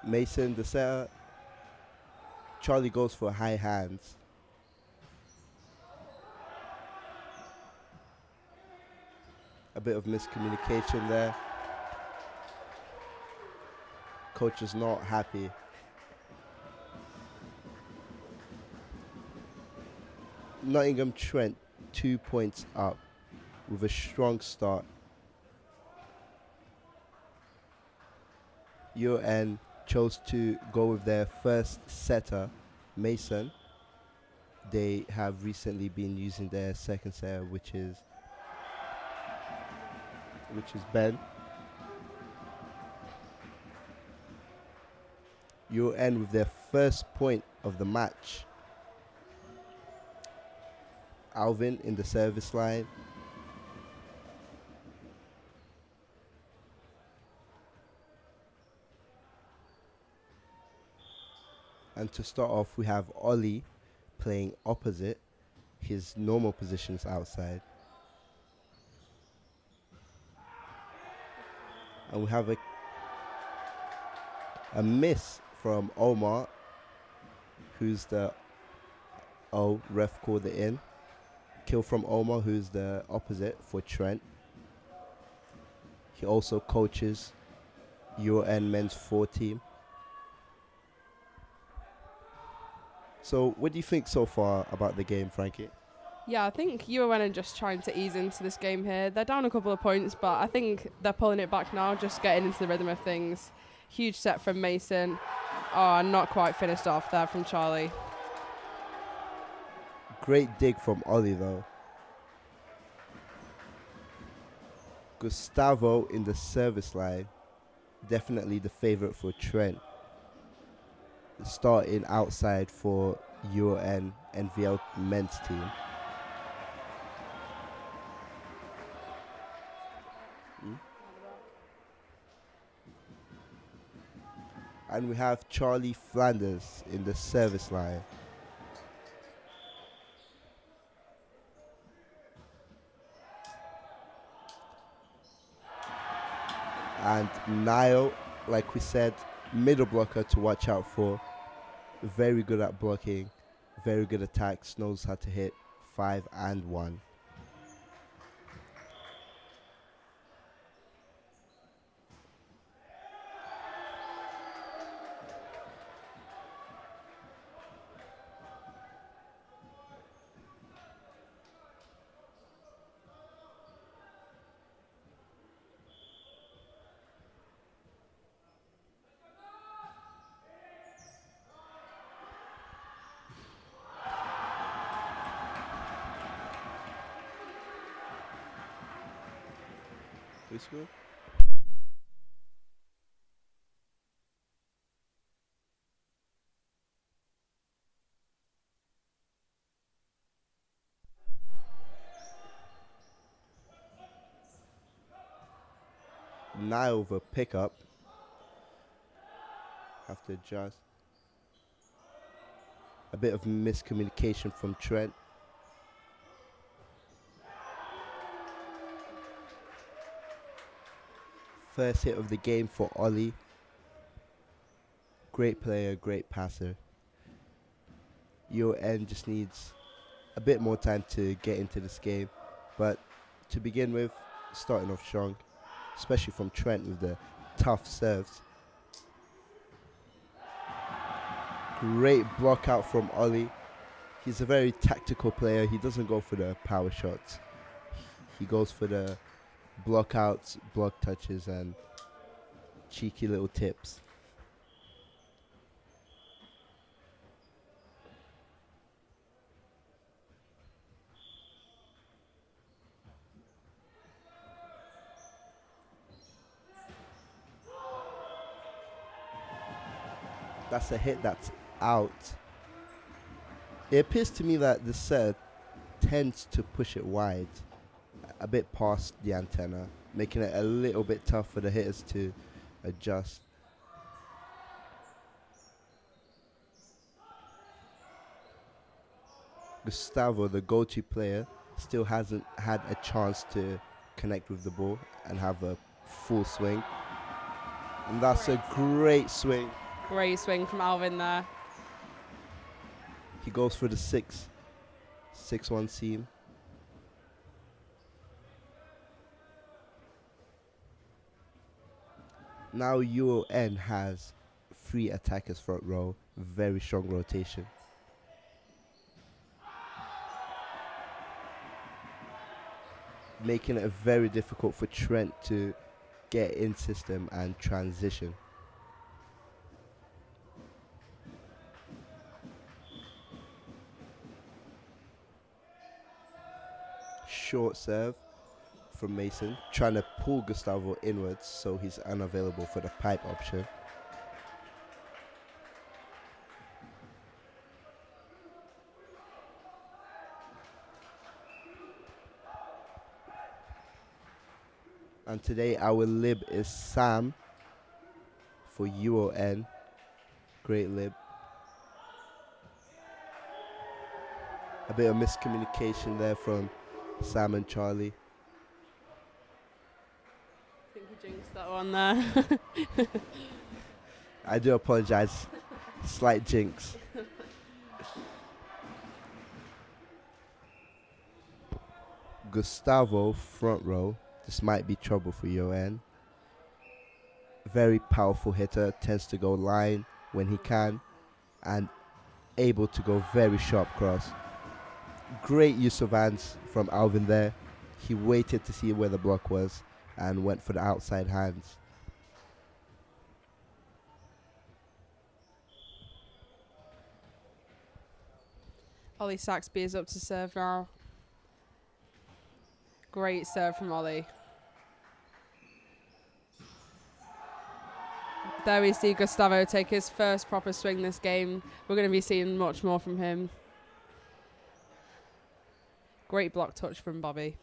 Mason, the setter. Charlie goes for high hands. A bit of miscommunication there. Coach is not happy. Nottingham Trent 2 points up with a strong start. UN chose to go with their first setter, Mason. They have recently been using their second setter, which is Ben. UN with their first point of the match. Alvin in the service line. And to start off, we have Ollie playing opposite. His normal position's outside. And we have a miss from Omar, who's the... Oh, ref called it in. Kill from Omar, who's the opposite for Trent. He also coaches UN men's 4 team. So what do you think so far about the game, Frankie? Yeah, I think UON are just trying to ease into this game here. They're down a couple of points, but I think they're pulling it back now, just getting into the rhythm of things. Huge set from Mason. Oh, not quite finished off there from Charlie. Great dig from Ollie, though. Gustavo in the service line. Definitely the favorite for Trent. Starting outside for UN NVL men's team. And we have Charlie Flanders in the service line. And Niall, like we said, middle blocker to watch out for. Very good at blocking, very good attacks, knows how to hit 5 and 1. Good. Niall over pickup. Have to adjust. A bit of miscommunication from Trent. First hit of the game for Ollie. Great player, great passer. UN just needs a bit more time to get into this game. But to begin with, starting off strong, especially from Trent with the tough serves. Great block out from Ollie. He's a very tactical player. He doesn't go for the power shots. He goes for the block outs, block touches, and cheeky little tips. That's a hit that's out. It appears to me that the set tends to push it wide, a bit past the antenna, making it a little bit tough for the hitters to adjust. Gustavo, the go-to player, still hasn't had a chance to connect with the ball and have a full swing. And that's a great swing Great swing from Alvin there. He goes for the 6-1 seam. Now UON has 3 attackers front row, very strong rotation. Making it very difficult for Trent to get in system and transition. Short serve from Mason, trying to pull Gustavo inwards so he's unavailable for the pipe option. And today our lib is Sam for UON. Great lib. A bit of miscommunication there from Sam and Charlie. I think he jinxed that one there. I do apologize. Slight jinx. Gustavo front row. This might be trouble for UON. Very powerful hitter, tends to go line when he can, and able to go very sharp cross. Great use of hands from Alvin there. He waited to see where the block was and went for the outside hands. Ollie Saxby is up to serve now. Great serve from Ollie. There we see Gustavo take his first proper swing this game. We're going to be seeing much more from him. Great block touch from Bobby.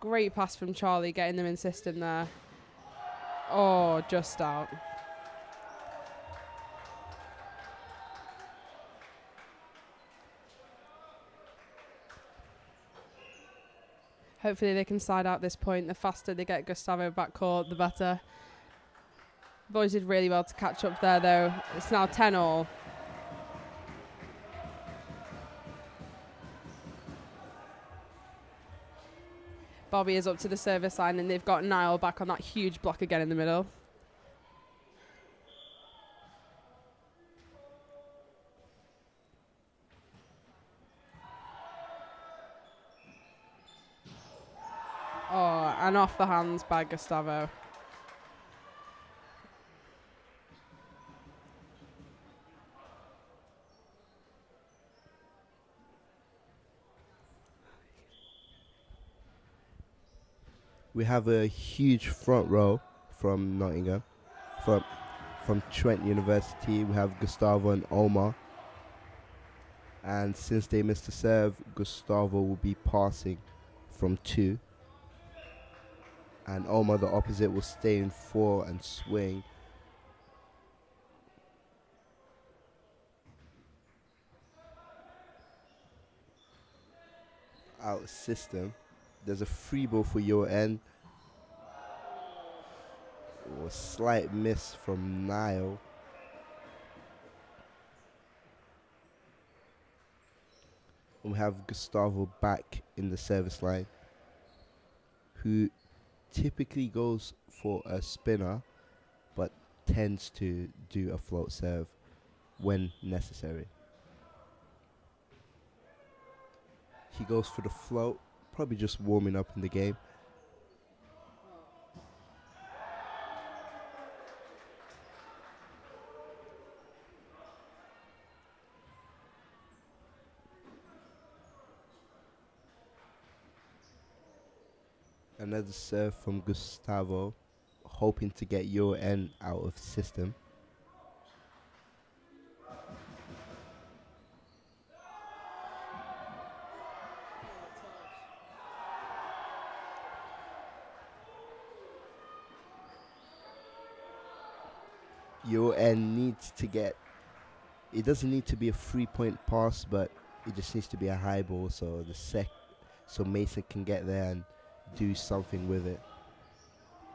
Great pass from Charlie, getting them in system there. Oh, just out. Hopefully they can side out this point. The faster they get Gustavo back court, the better. Boys did really well to catch up there, though. It's now 10-all. Bobby is up to the service line, and they've got Niall back on that huge block again in the middle. Oh, and off the hands by Gustavo. We have a huge front row from Nottingham, from Trent University. We have Gustavo and Omar. And since they missed the serve, Gustavo will be passing from 2. And Omar, the opposite, will stay in 4 and swing. Out system. There's a free ball for your end. Oh, a slight miss from Niall. And we have Gustavo back in the service line, who typically goes for a spinner, but tends to do a float serve when necessary. He goes for the float, probably just warming up in the game. Another serve from Gustavo, hoping to get your end out of system. Your end needs to get, it doesn't need to be a 3-point pass, but it just needs to be a high ball, so so Mason can get there and do something with it.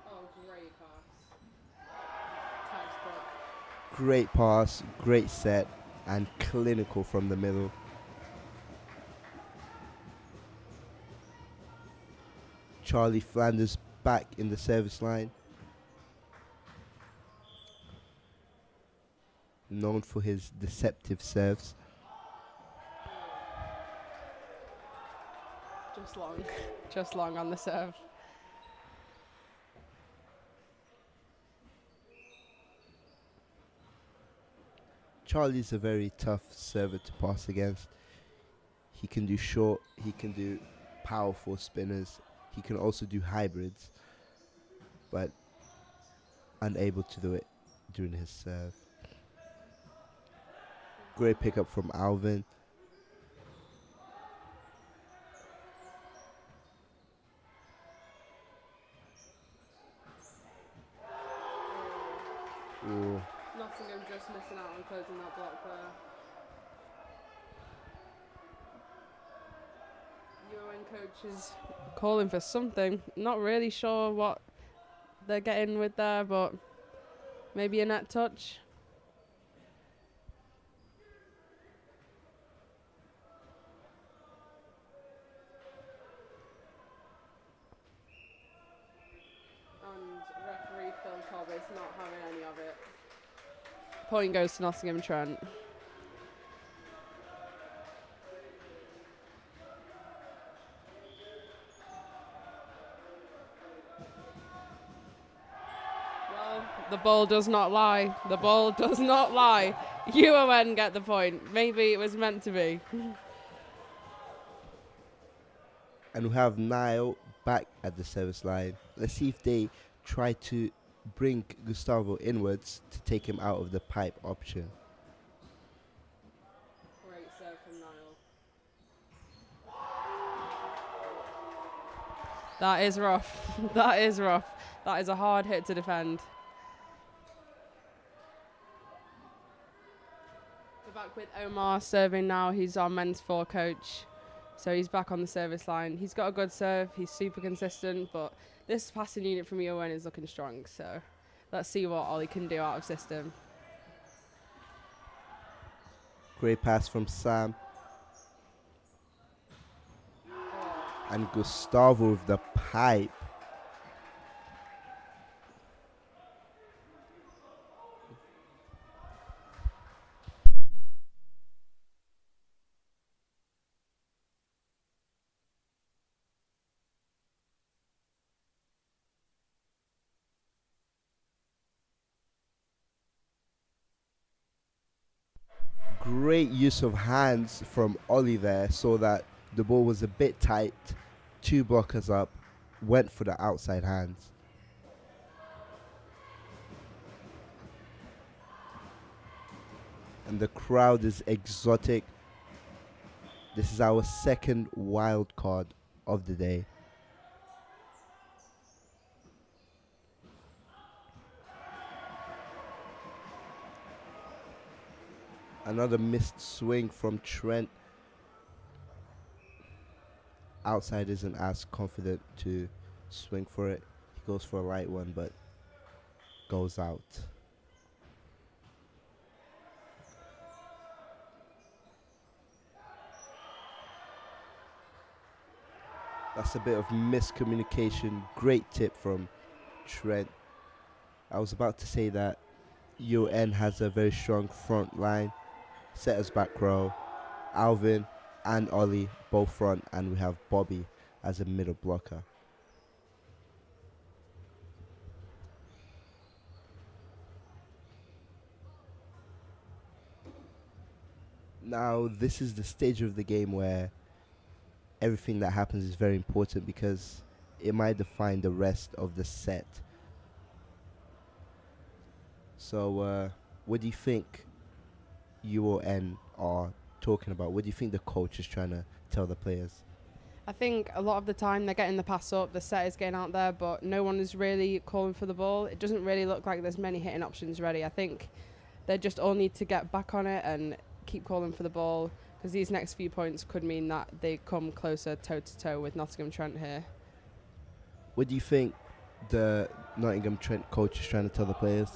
Oh, great pass. Textbook. Great pass, great set, and clinical from the middle. Charlie Flanders back in the service line. Known for his deceptive serves. Just long on the serve. Charlie's a very tough server to pass against. He can do short, he can do powerful spinners, he can also do hybrids, but unable to do it during his serve. Great pickup from Alvin. Ooh. Nottingham just missing out on closing that block there. UN coach is calling for something. Not really sure what they're getting with there, but maybe a net touch. And referee Phil Cobbett's not having any of it. Point goes to Nottingham Trent. Well, the ball does not lie. The ball does not lie. UON get the point. Maybe it was meant to be. And we have Niall back at the service line. Let's see if they try to bring Gustavo inwards to take him out of the pipe option. Great serve from Niall. That is rough. That is rough. That is a hard hit to defend. We're back with Omar serving now. He's our men's four coach. So he's back on the service line. He's got a good serve. He's super consistent, but this passing unit from UON is looking strong. So let's see what Ollie can do out of system. Great pass from Sam. And Gustavo with the pipe. Great use of hands from Ollie there, so that the ball was a bit tight. Two blockers up, went for the outside hands. And the crowd is exotic. This is our second wild card of the day. Another missed swing from Trent. Outside isn't as confident to swing for it. He goes for a light one, but goes out. That's a bit of miscommunication. Great tip from Trent. I was about to say that UN has a very strong front line. Setters back row. Alvin and Ollie both front, and we have Bobby as a middle blocker. Now, this is the stage of the game where everything that happens is very important, because it might define the rest of the set. So, what do you think UON are talking about? What do you think the coach is trying to tell the players? I think a lot of the time they're getting the pass up, the set is getting out there, but no one is really calling for the ball. It doesn't really look like there's many hitting options ready. I think they just all need to get back on it and keep calling for the ball. because these next few points could mean that they come closer toe-to-toe with Nottingham Trent here. What do you think the Nottingham Trent coach is trying to tell the players?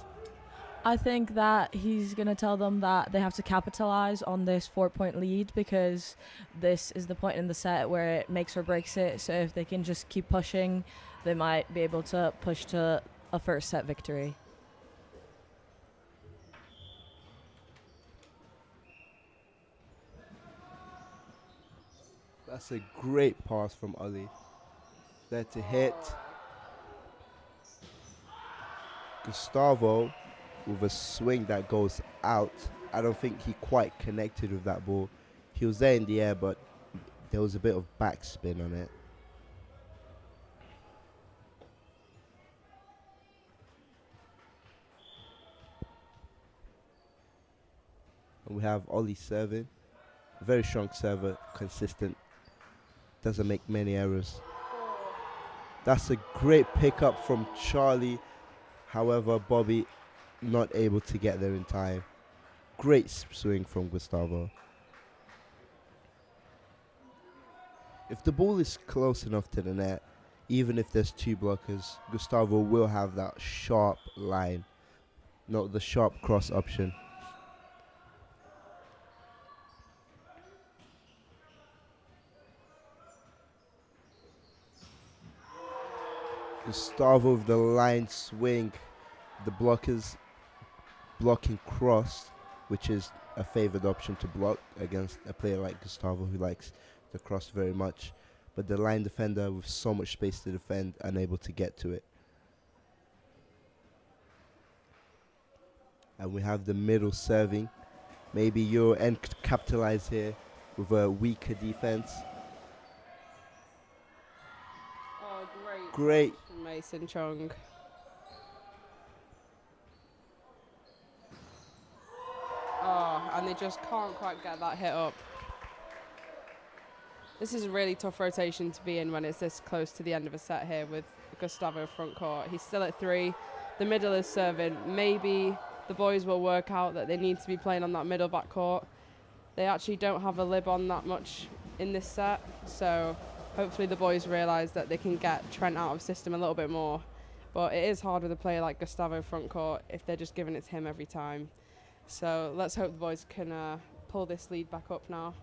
I think that he's going to tell them that they have to capitalise on this 4-point lead, because this is the point in the set where it makes or breaks it. So if they can just keep pushing, they might be able to push to a first set victory. That's a great pass from Ollie. There to hit. Gustavo with a swing that goes out. I don't think he quite connected with that ball. He was there in the air, but there was a bit of backspin on it. And we have Ollie serving. Very strong server, consistent. Doesn't make many errors. That's a great pickup from Charlie. However, Bobby not able to get there in time. Great swing from Gustavo. If the ball is close enough to the net, even if there's two blockers, Gustavo will have that sharp line, not the sharp cross option. Gustavo with the line swing. The blockers blocking cross, which is a favored option to block against a player like Gustavo, who likes the cross very much. But the line defender with so much space to defend, unable to get to it. And we have the middle serving. Maybe UON could capitalize here with a weaker defense. Oh, Great. from Mason Chung. Oh, and they just can't quite get that hit up. This is a really tough rotation to be in when it's this close to the end of a set here with Gustavo front court. He's still at 3. The middle is serving. Maybe the boys will work out that they need to be playing on that middle back court. They actually don't have a lib on that much in this set, so hopefully the boys realise that they can get Trent out of system a little bit more. But it is hard with a player like Gustavo front court if they're just giving it to him every time. So let's hope the boys can pull this lead back up now.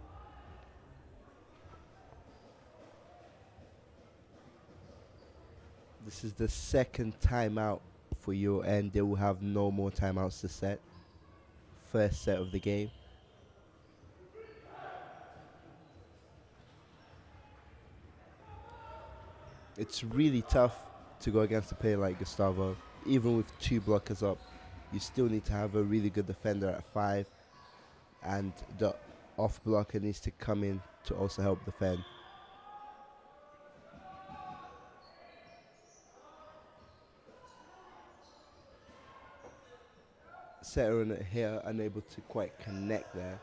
This is the second timeout for UON. They will have no more timeouts to set. First set of the game. It's really tough to go against a player like Gustavo. Even with 2 blockers up, you still need to have a really good defender at 5, and the off blocker needs to come in to also help defend. Setter and here unable to quite connect there.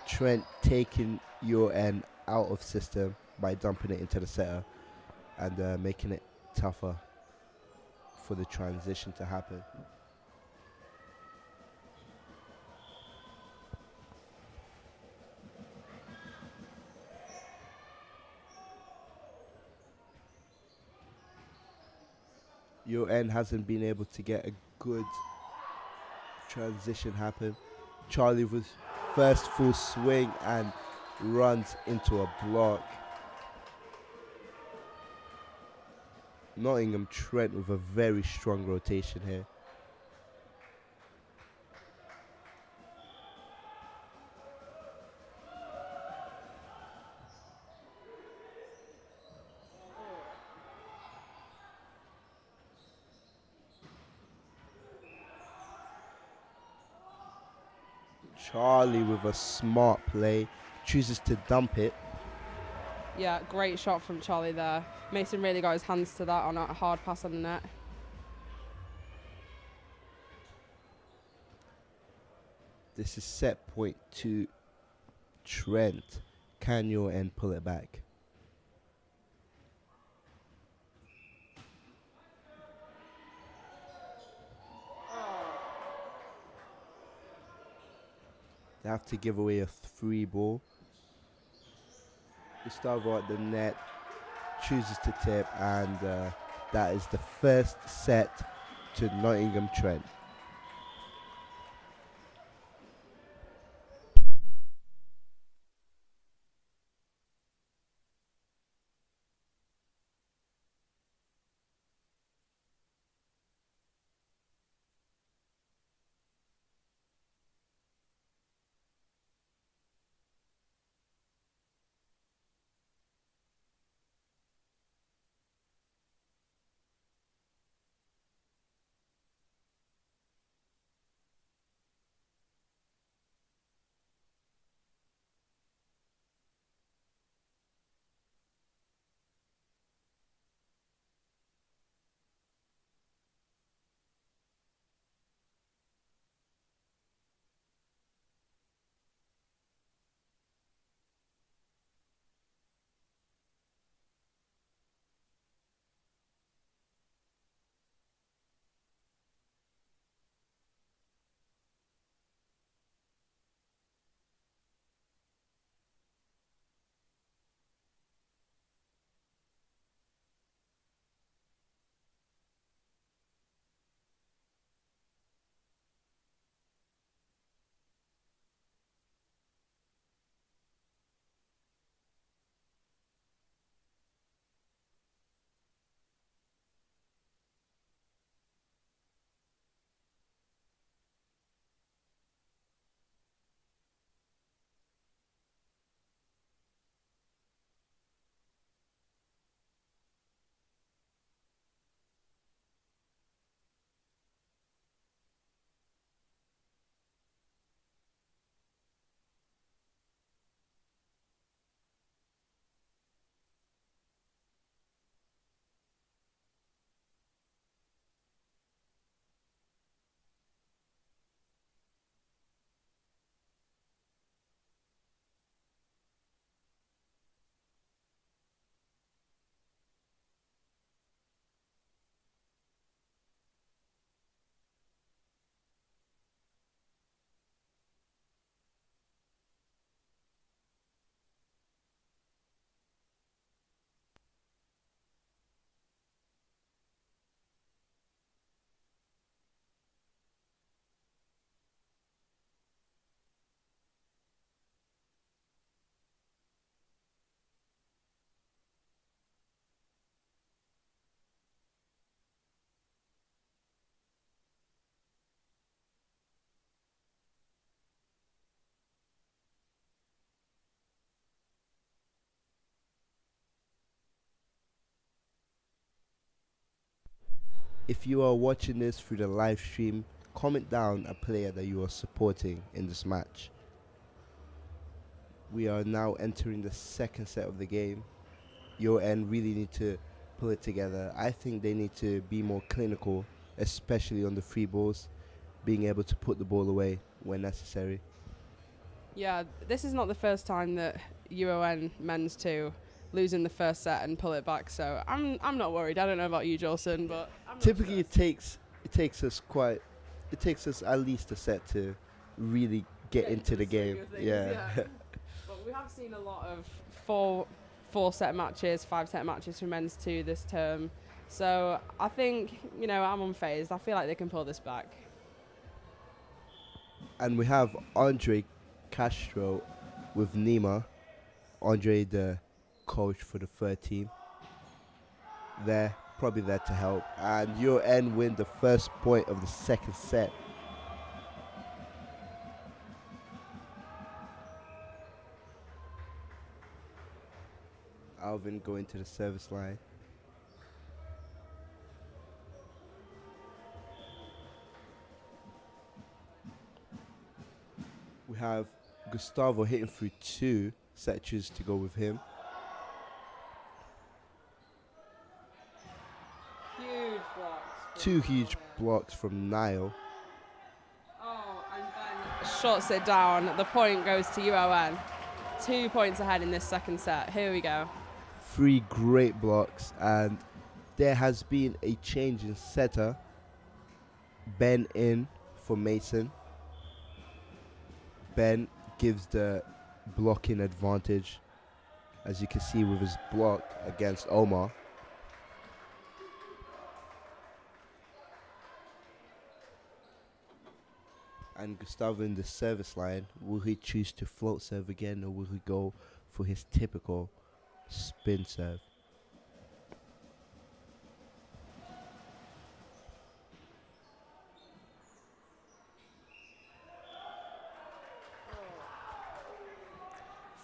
Trent taking UON out of system by dumping it into the setter and making it tougher for the transition to happen. UON hasn't been able to get a good transition happen. Charlie with first full swing and runs into a block. Nottingham Trent with a very strong rotation here. Charlie with a smart play, chooses to dump it. Yeah, great shot from Charlie there. Mason really got his hands to that on a hard pass on the net. This is set point to Trent. Can UON pull it back? They have to give away a free ball. Gustavo at the net chooses to tip, and that is the first set to Nottingham Trent. If you are watching this through the live stream, comment down a player that you are supporting in this match. We are now entering the second set of the game. Your end really need to pull it together. I think they need to be more clinical, especially on the free balls, being able to put the ball away when necessary. Yeah, this is not the first time that UON men's 2 lose in the first set and pull it back, so I'm not worried. I don't know about you, Jolson, but Typically it takes us at least a set to really get into the game. Yeah. But we have seen a lot of four set matches, 5 set matches for men's 2 this term. So I think, I'm unfazed. I feel like they can pull this back. And we have Andre Castro with Nima. Andre, the coach for the third team. They're probably there to help. And your end win the first point of the second set. Alvin going to the service line. We have Gustavo hitting through 2 set-choose to go with him. Huge blocks. 2 huge blocks from Niall. Oh, and Ben shuts it down. The point goes to UON. 2 points ahead in this second set. Here we go. 3 great blocks, and there has been a change in setter. Ben in for Mason. Ben gives the blocking advantage, as you can see with his block against Omar. And Gustavo in the service line, will he choose to float serve again, or will he go for his typical spin serve?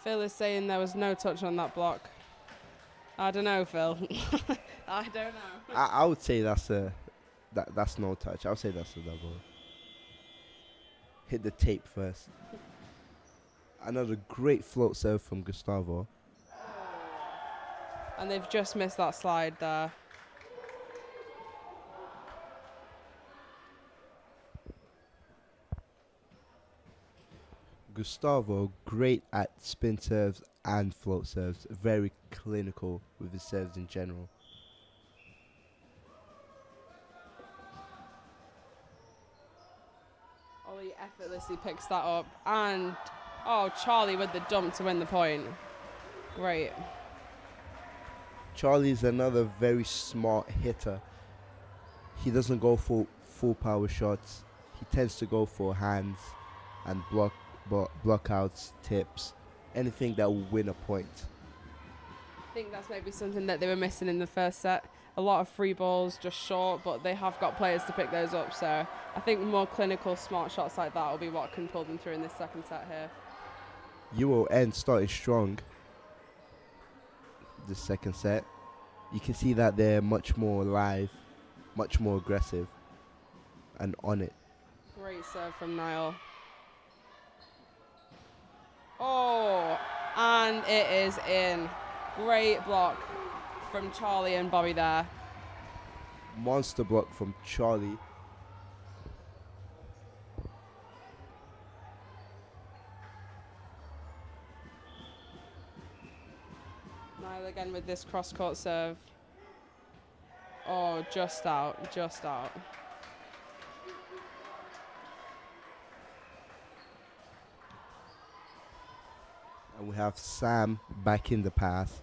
Phil is saying there was no touch on that block. I don't know, Phil. I don't know. I would say that's no touch. I would say that's a double. Hit the tape first. Another great float serve from Gustavo. And they've just missed that slide there. Gustavo, great at spin serves and float serves. Very clinical with his serves in general. Ollie effortlessly picks that up. And, oh, Charlie with the dump to win the point. Great. Charlie's another very smart hitter. He doesn't go for full power shots. He tends to go for hands and blockouts, tips, anything that will win a point. I think that's maybe something that they were missing in the first set. A lot of free balls, just short, but they have got players to pick those up. So I think more clinical, smart shots like that will be what can pull them through in this second set here. UON started strong this second set. You can see that they're much more live, much more aggressive, and on it. Great serve from Niall. Oh, and it is in. Great block from Charlie and Bobby there. Monster block from Charlie. Niall again with this cross-court serve. Oh, just out, just out. And we have Sam back in the path.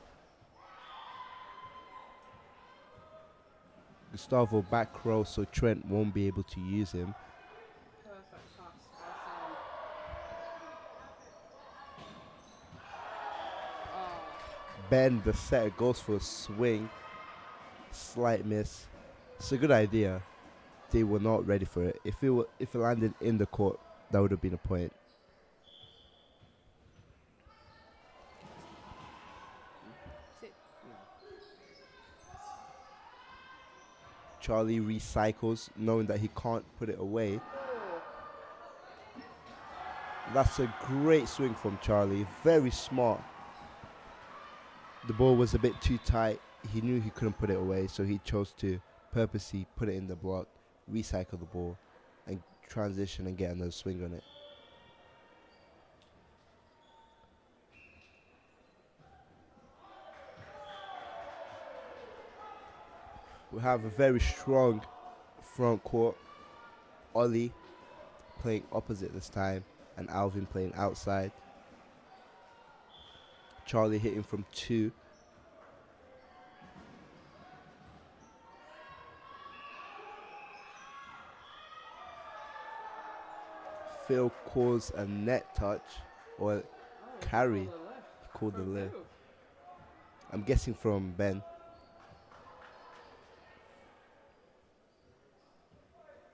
Gustavo back row, so Trent won't be able to use him. Perfect pass by Sam. Oh. Ben, the setter, goes for a swing. Slight miss. It's a good idea. They were not ready for it. If it landed in the court, that would have been a point. Charlie recycles, knowing that he can't put it away. That's a great swing from Charlie. Very smart. The ball was a bit too tight. He knew he couldn't put it away, so he chose to purposely put it in the block, recycle the ball, and transition and get another swing on it. We have a very strong front court. Ollie playing opposite this time, and Alvin playing outside. Charlie hitting from 2. Phil calls a net touch or carry. He called the lift. I'm guessing from Ben.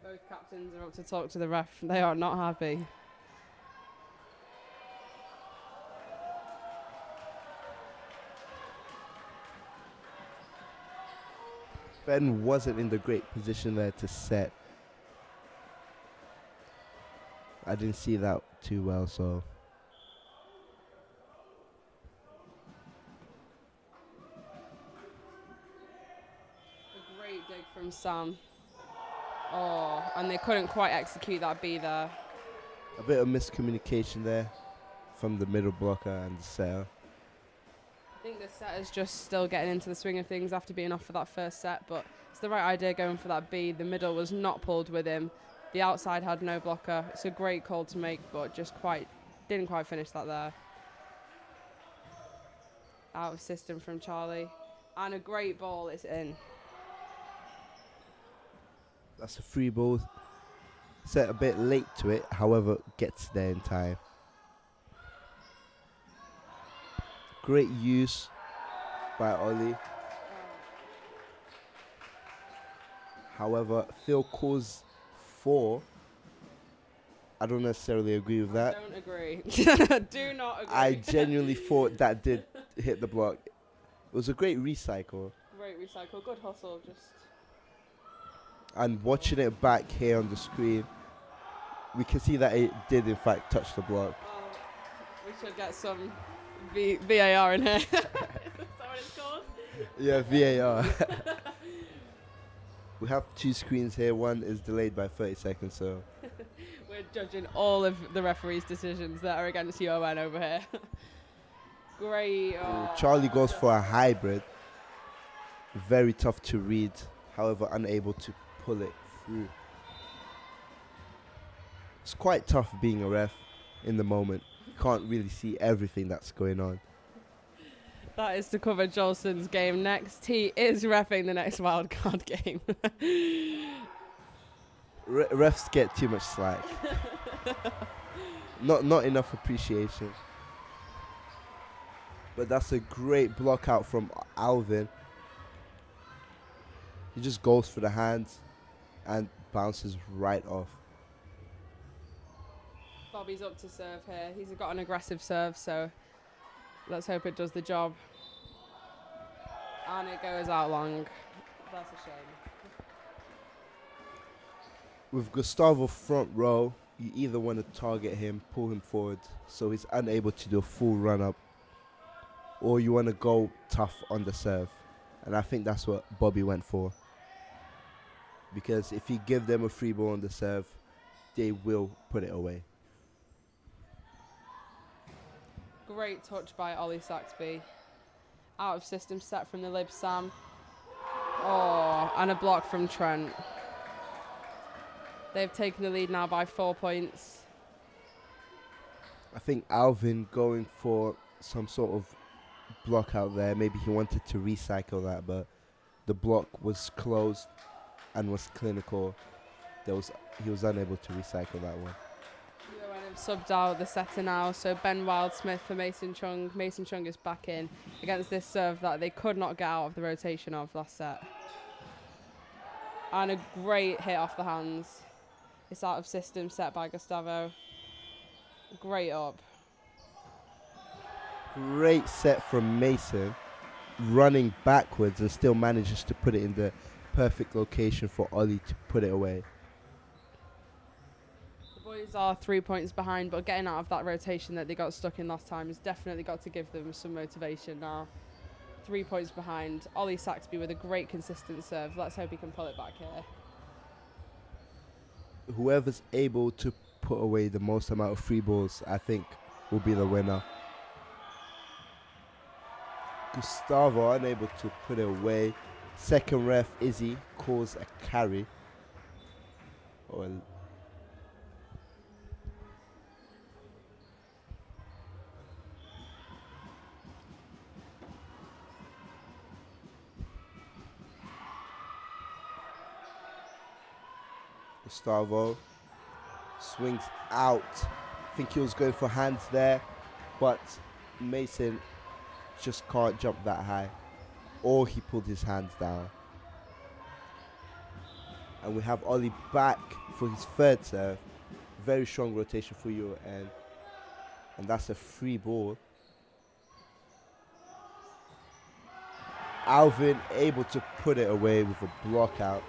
Both captains are up to talk to the ref. They are not happy. Ben wasn't in the great position there to set. I didn't see that too well, so. A great dig from Sam. Oh, and they couldn't quite execute that B there. A bit of miscommunication there from the middle blocker and the setter. I think the setter's just still getting into the swing of things after being off for that first set, but it's the right idea going for that B. The middle was not pulled with him. The outside had no blocker. It's a great call to make, but just quite Didn't quite finish that there. Out of system from Charlie. And a great ball, it's in. That's a free ball. Set a bit late to it, however, gets there in time. Great use by Ollie. However, Phil calls 4. I don't necessarily agree with that. I don't agree. Do not agree. I genuinely thought that did hit the block. It was a great recycle. Great recycle, good hustle, just. And watching it back here on the screen, we can see that it did in fact touch the block. Oh, we should get some VAR in here. Is that what it's called? Yeah, VAR. We have 2 screens here. One is delayed by 30 seconds, so. We're judging all of the referees' decisions that are against UON over here. Great. Oh. Charlie goes for a hybrid. Very tough to read, however, unable to pull it through. It's quite tough being a ref in the moment. You can't really see everything that's going on. That is to cover Jolson's game next. He is reffing the next wildcard game. Refs get too much slack. Not enough appreciation. But that's a great block out from Alvin. He just goes for the hands and bounces right off. Bobby's up to serve here. He's got an aggressive serve, so let's hope it does the job. And it goes out long. That's a shame. With Gustavo front row, you either want to target him, pull him forward so he's unable to do a full run up, or you want to go tough on the serve. And I think that's what Bobby went for. Because if you give them a free ball on the serve, they will put it away. Great touch by Ollie Saxby. Out of system set from the lib Sam. Oh, and a block from Trent. They've taken the lead now by 4 points. I think Alvin going for some sort of block out there. Maybe he wanted to recycle that, but the block was closed and was clinical. He was unable to recycle that one. UON have subbed out the setter now, so Ben Wildsmith for Mason Chung. Mason Chung is back in against this serve that they could not get out of the rotation of last set. And a great hit off the hands. It's out of system set by Gustavo. Great up. Great set from Mason, running backwards and still manages to put it in the perfect location for Ollie to put it away. The boys are 3 points behind, but getting out of that rotation that they got stuck in last time has definitely got to give them some motivation now. 3 points behind. Ollie Saxby with a great consistent serve. Let's hope he can pull it back here. Whoever's able to put away the most amount of free balls, I think, will be the winner. Gustavo unable to put it away. Second ref, Izzy, calls a carry. Gustavo swings out. I think he was going for hands there, but Mason just can't jump that high. Or he pulled his hands down. And we have Ollie back for his third serve. Very strong rotation for you, and that's a free ball. Alvin able to put it away with a block out.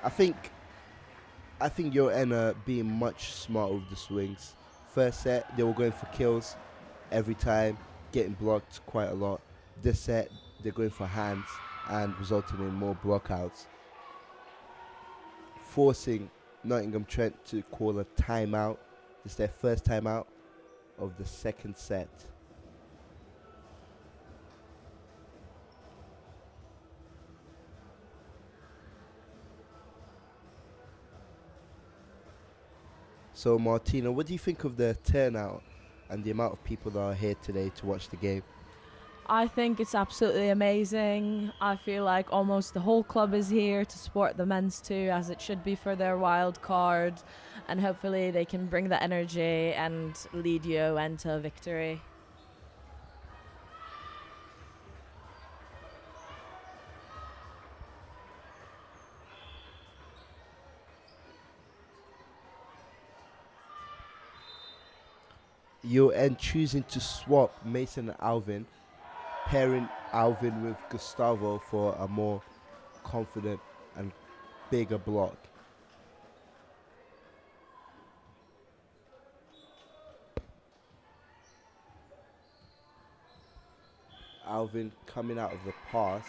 I think you're being much smarter with the swings. First set, they were going for kills every time, getting blocked quite a lot. This set, they're going for hands and resulting in more blockouts, forcing Nottingham Trent to call a timeout. It's their first timeout of the second set. So Martina, what do you think of the turnout and the amount of people that are here today to watch the game? I think it's absolutely amazing. I feel like almost the whole club is here to support the men's too, as it should be for their wild card, and hopefully they can bring the energy and lead UON to victory. UON choosing to swap Mason and Alvin, pairing Alvin with Gustavo for a more confident and bigger block. Alvin coming out of the pass.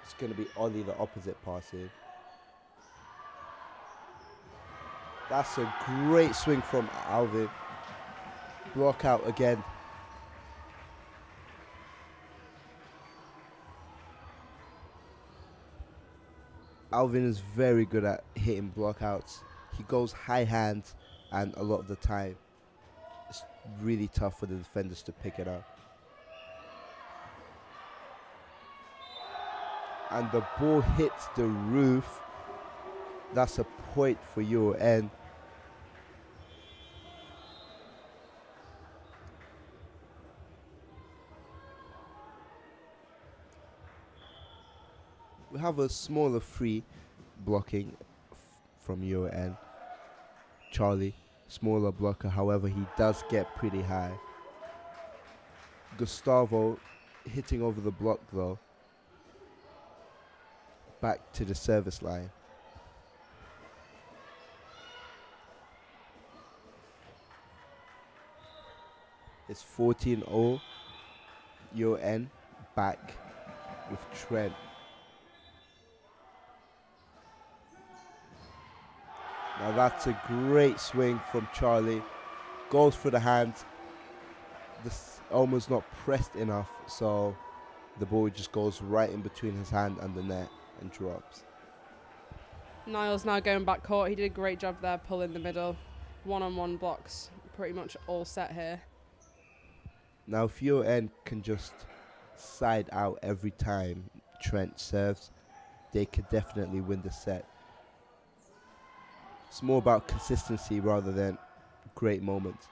It's going to be Ollie the opposite pass here. That's a great swing from Alvin. Block out again. Alvin is very good at hitting blockouts. He goes high hand, and a lot of the time it's really tough for the defenders to pick it up. And the ball hits the roof. That's a point for UON. We have a smaller free blocking from UON. Charlie, smaller blocker, however, he does get pretty high. Gustavo hitting over the block though. Back to the service line. It's 14-0. UON back with Trent. Now that's a great swing from Charlie. Goes for the hand. This almost not pressed enough, so the ball just goes right in between his hand and the net and drops. Niles now going back court. He did a great job there, pulling the middle. One-on-one blocks, pretty much all set here. Now if UON can just side out every time Trent serves, they could definitely win the set. It's more about consistency rather than great moments.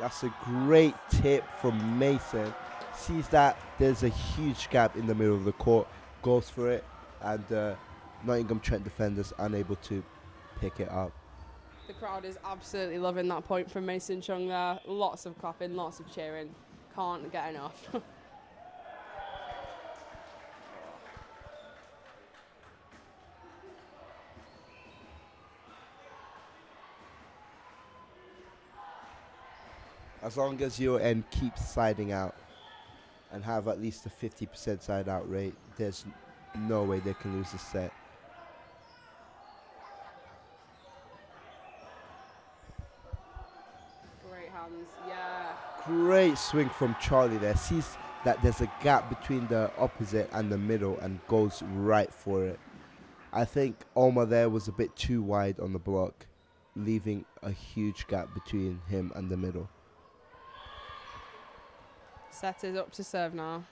That's a great tip from Mason. Sees that there's a huge gap in the middle of the court, goes for it, and Nottingham Trent defenders unable to pick it up. The crowd is absolutely loving that point from Mason Chung there. Lots of clapping, lots of cheering. Can't get enough. As long as UON keeps siding out and have at least a 50% side out rate, there's no way they can lose the set. Great hands, yeah. Great swing from Charlie there. Sees that there's a gap between the opposite and the middle and goes right for it. I think Omar there was a bit too wide on the block, leaving a huge gap between him and the middle. Set is up to serve now.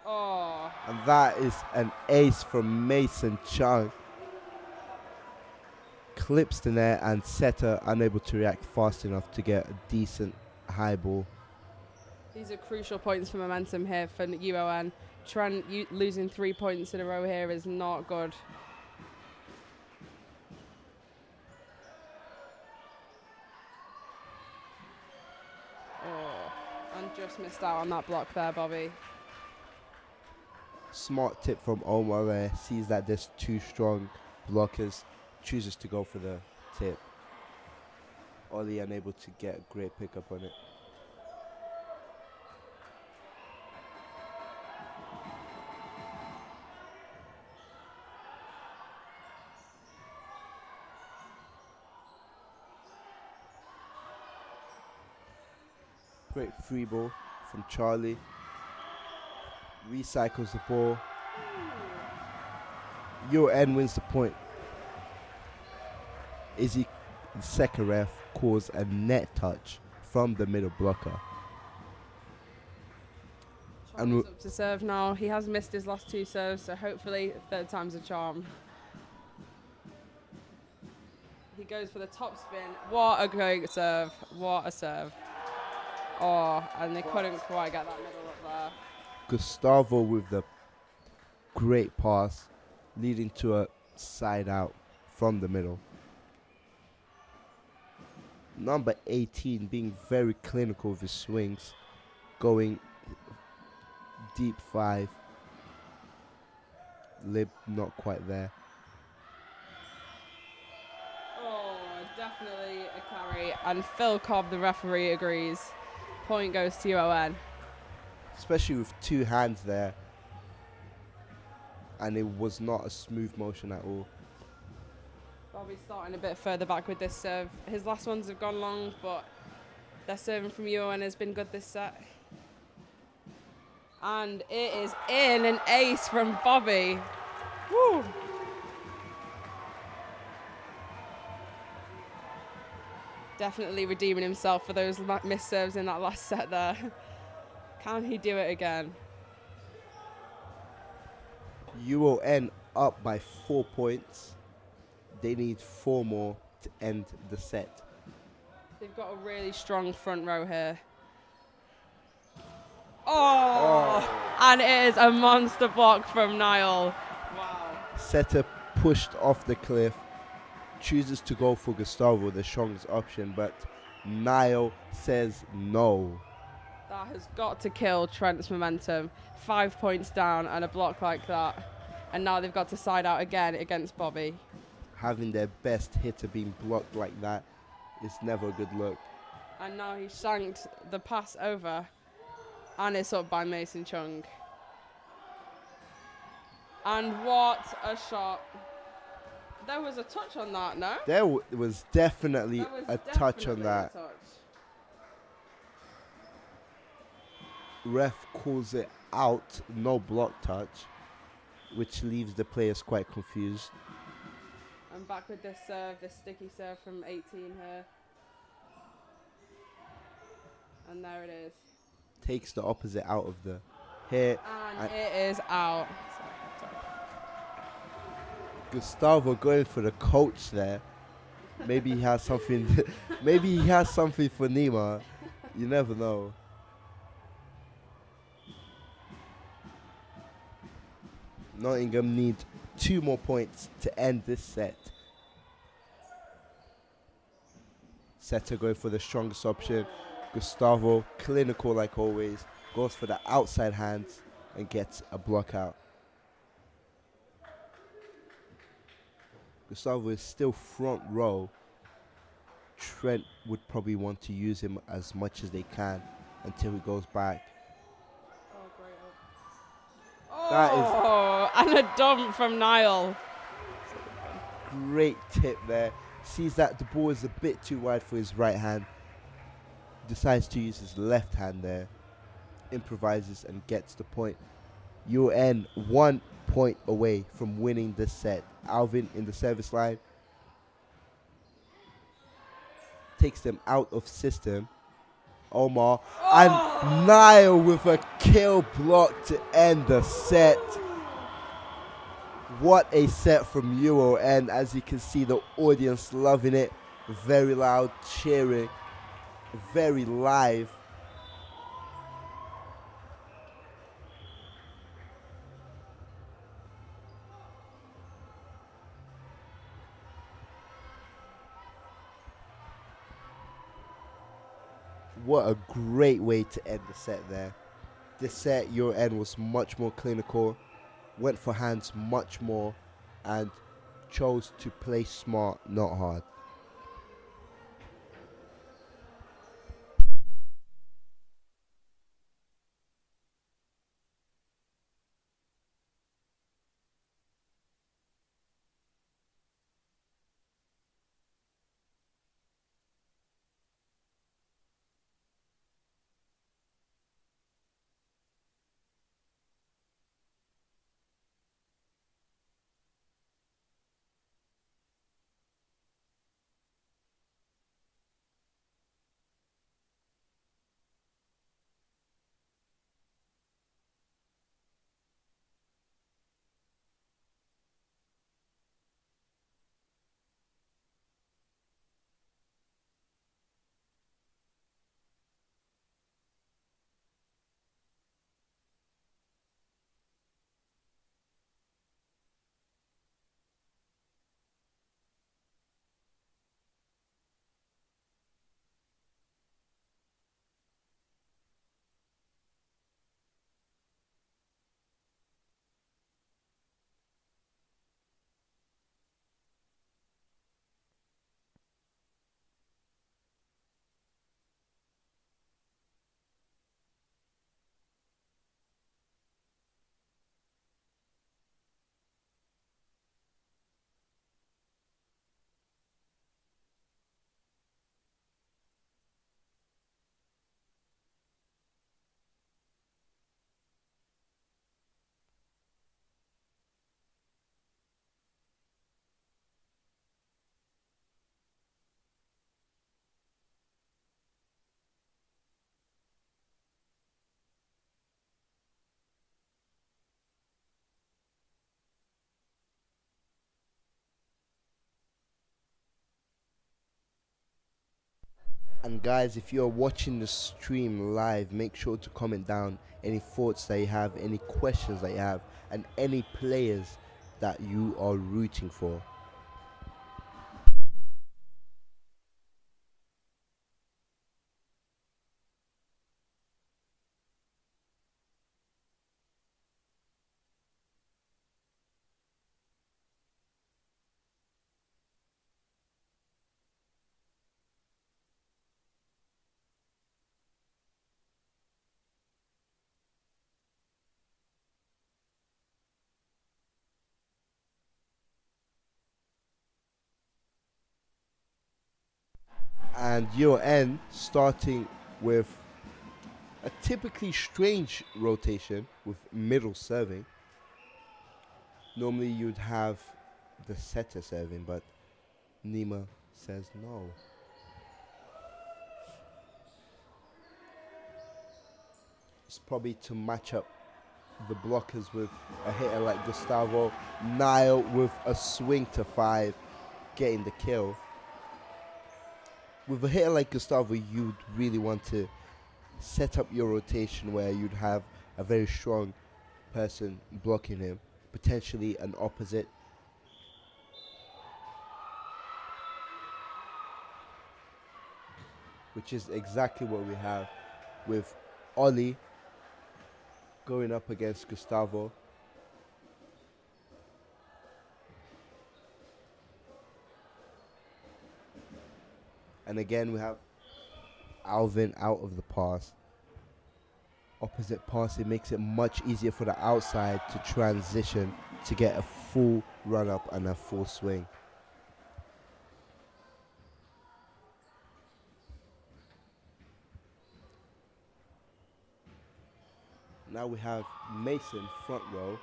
Oh. And that is an ace from Mason Chung. Clips the net and setter unable to react fast enough to get a decent high ball. These are crucial points for momentum here for UON. Trent losing 3 points in a row here is not good. And just missed out on that block there, Bobby. Smart tip from Omar there. Sees that there's two strong blockers. Chooses to go for the tip. Ollie unable to get a great pickup on it. Great free ball from Charlie. Recycles the ball. UON wins the point. Izzy, the second ref, calls a net touch from the middle blocker. And Charles up to serve now. He has missed his last 2 serves, so hopefully third time's a charm. He goes for the top spin. What a great serve. What a serve. Oh, and they couldn't quite get that middle up there. Gustavo with the great pass, leading to a side out from the middle. Number 18 being very clinical with his swings, going deep 5. Lib not quite there. Oh, definitely a carry. And Phil Cobb, the referee, agrees. Point goes to UON. Especially with 2 hands there. And it was not a smooth motion at all. Bobby's starting a bit further back with this serve. His last ones have gone long, but their serving from UON has been good this set. And it is in, an ace from Bobby. Woo! Definitely redeeming himself for those missed serves in that last set there. Can he do it again? UON up by 4 points. They need 4 more to end the set. They've got a really strong front row here. Oh! And it is a monster block from Niall. Wow. Setter pushed off the cliff, chooses to go for Gustavo, the strongest option, but Niall says no. That has got to kill Trent's momentum. 5 points down and a block like that. And now they've got to side out again against Bobby. Having their best hitter being blocked like that is never a good look. And now he's shanked the pass over. And it's up by Mason Chung. And what a shot. There was a touch on that, no? There was definitely a touch on that. Ref calls it out, no block touch, which leaves the players quite confused. I'm back with this serve, this sticky serve from 18 here. And there it is. Takes the opposite out of the hit. And it is out. Gustavo going for the coach there. Maybe he has something. Maybe he has something for Nima. You never know. Nottingham need 2 more points to end this set. Setter going for the strongest option. Gustavo, clinical like always, goes for the outside hands and gets a block out. Gustavo is still front row. Trent would probably want to use him as much as they can until he goes back. That is and a dump from Niall. great tip there. Sees that the ball is a bit too wide for his right hand. Decides to use his left hand there. Improvises and gets the point. UN 1 point away from winning this set. Alvin in the service line. Takes them out of system. Omar and Niall with a kill block to end the set. What a set from UON. As you can see, the audience loving it. Very loud, cheering, very live. What a great way to end the set there. This set, UON was much more clinical, went for hands much more, and chose to play smart, not hard. And guys, if you're watching the stream live, make sure to comment down any thoughts that you have, any questions that you have, and any players that you are rooting for. And UN starting with a typically strange rotation with middle serving. Normally you'd have the setter serving, but Nima says no. It's probably to match up the blockers with a hitter like Gustavo. Nile with a swing to 5, getting the kill. With a hitter like Gustavo, you'd really want to set up your rotation where you'd have a very strong person blocking him, potentially an opposite. Which is exactly what we have with Ollie going up against Gustavo. And again, we have Alvin out of the pass. Opposite pass, it makes it much easier for the outside to transition to get a full run up and a full swing. Now we have Mason front row.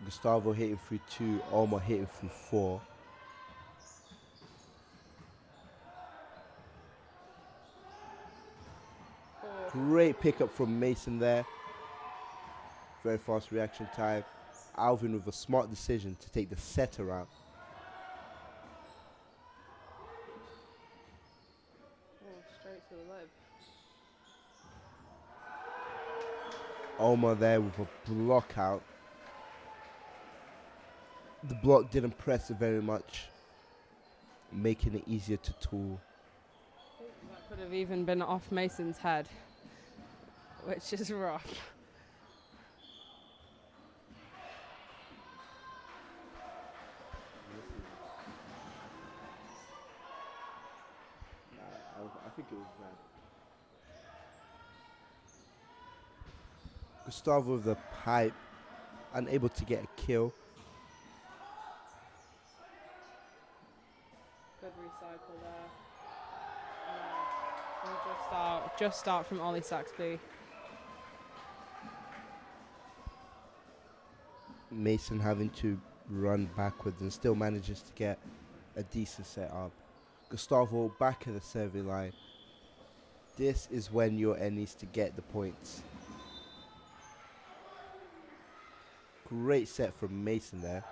Gustavo hitting through 2, Omar hitting through 4. Great pickup from Mason there. Very fast reaction time. Alvin with a smart decision to take the setter out. Straight to the lip. Omar there with a block out. The block didn't press it very much, making it easier to tool. That could have even been off Mason's head, which is rough. I think it was bad. Gustavo with the pipe, unable to get a kill. Good recycle there. And just out from Ollie Saxby. Mason having to run backwards and still manages to get a decent setup. Gustavo back of the serving line. This is when your end needs to get the points. Great set from Mason there.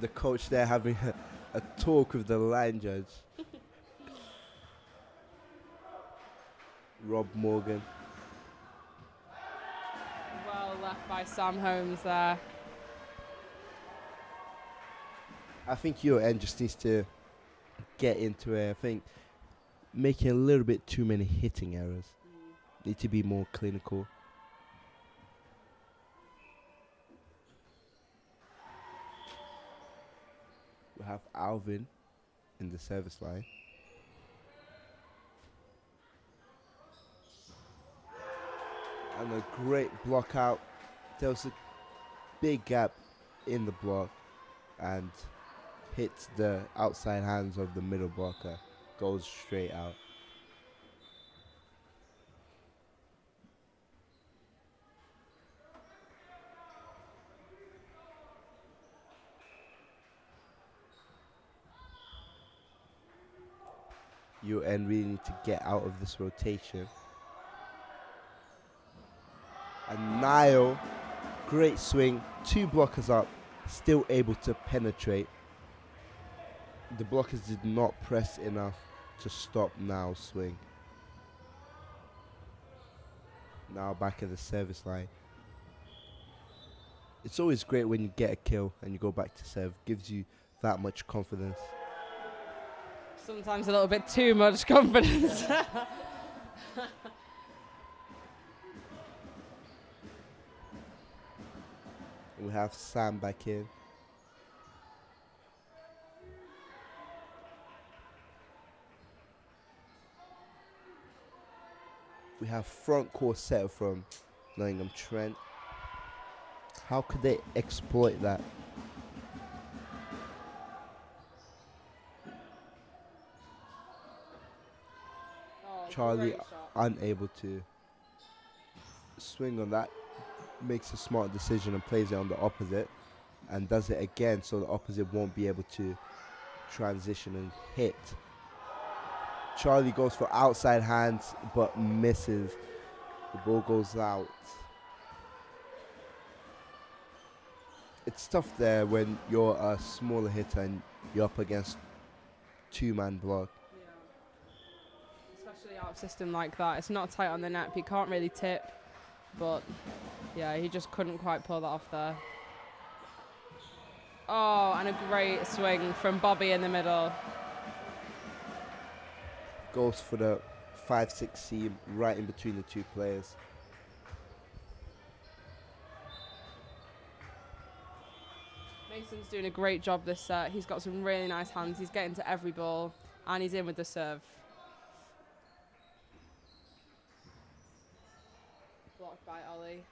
The coach there having a talk with the line judge. Rob Morgan. Well left by Sam Holmes there. I think your end just needs to get into it. I think making a little bit too many hitting errors. Need to be more clinical. We have Alvin in the service line. And a great block out. There was a big gap in the block and hits the outside hands of the middle blocker. Goes straight out. UN really need to get out of this rotation. And Niall, great swing, 2 blockers up, still able to penetrate. The blockers did not press enough to stop Niall's swing. Now back at the service line. It's always great when you get a kill and you go back to serve. Gives you that much confidence. Sometimes a little bit too much confidence. We have Sam back in. We have front court setter from Nottingham, Trent. How could they exploit that? Oh, Charlie great shot. unable to swing on that. Makes a smart decision and plays it on the opposite. And does it again so the opposite won't be able to transition and hit. Charlie goes for outside hands but misses. The ball goes out. It's tough there when you're a smaller hitter and you're up against 2-man block. Yeah. Especially out of system like that. It's not tight on the net. He can't really tip. But yeah, he just couldn't quite pull that off there. Oh, and a great swing from Bobby in the middle. Goes for the 5-6 seam right in between the 2 players. Mason's doing a great job this set. He's got some really nice hands. He's getting to every ball, and he's in with the serve. Blocked by Ollie.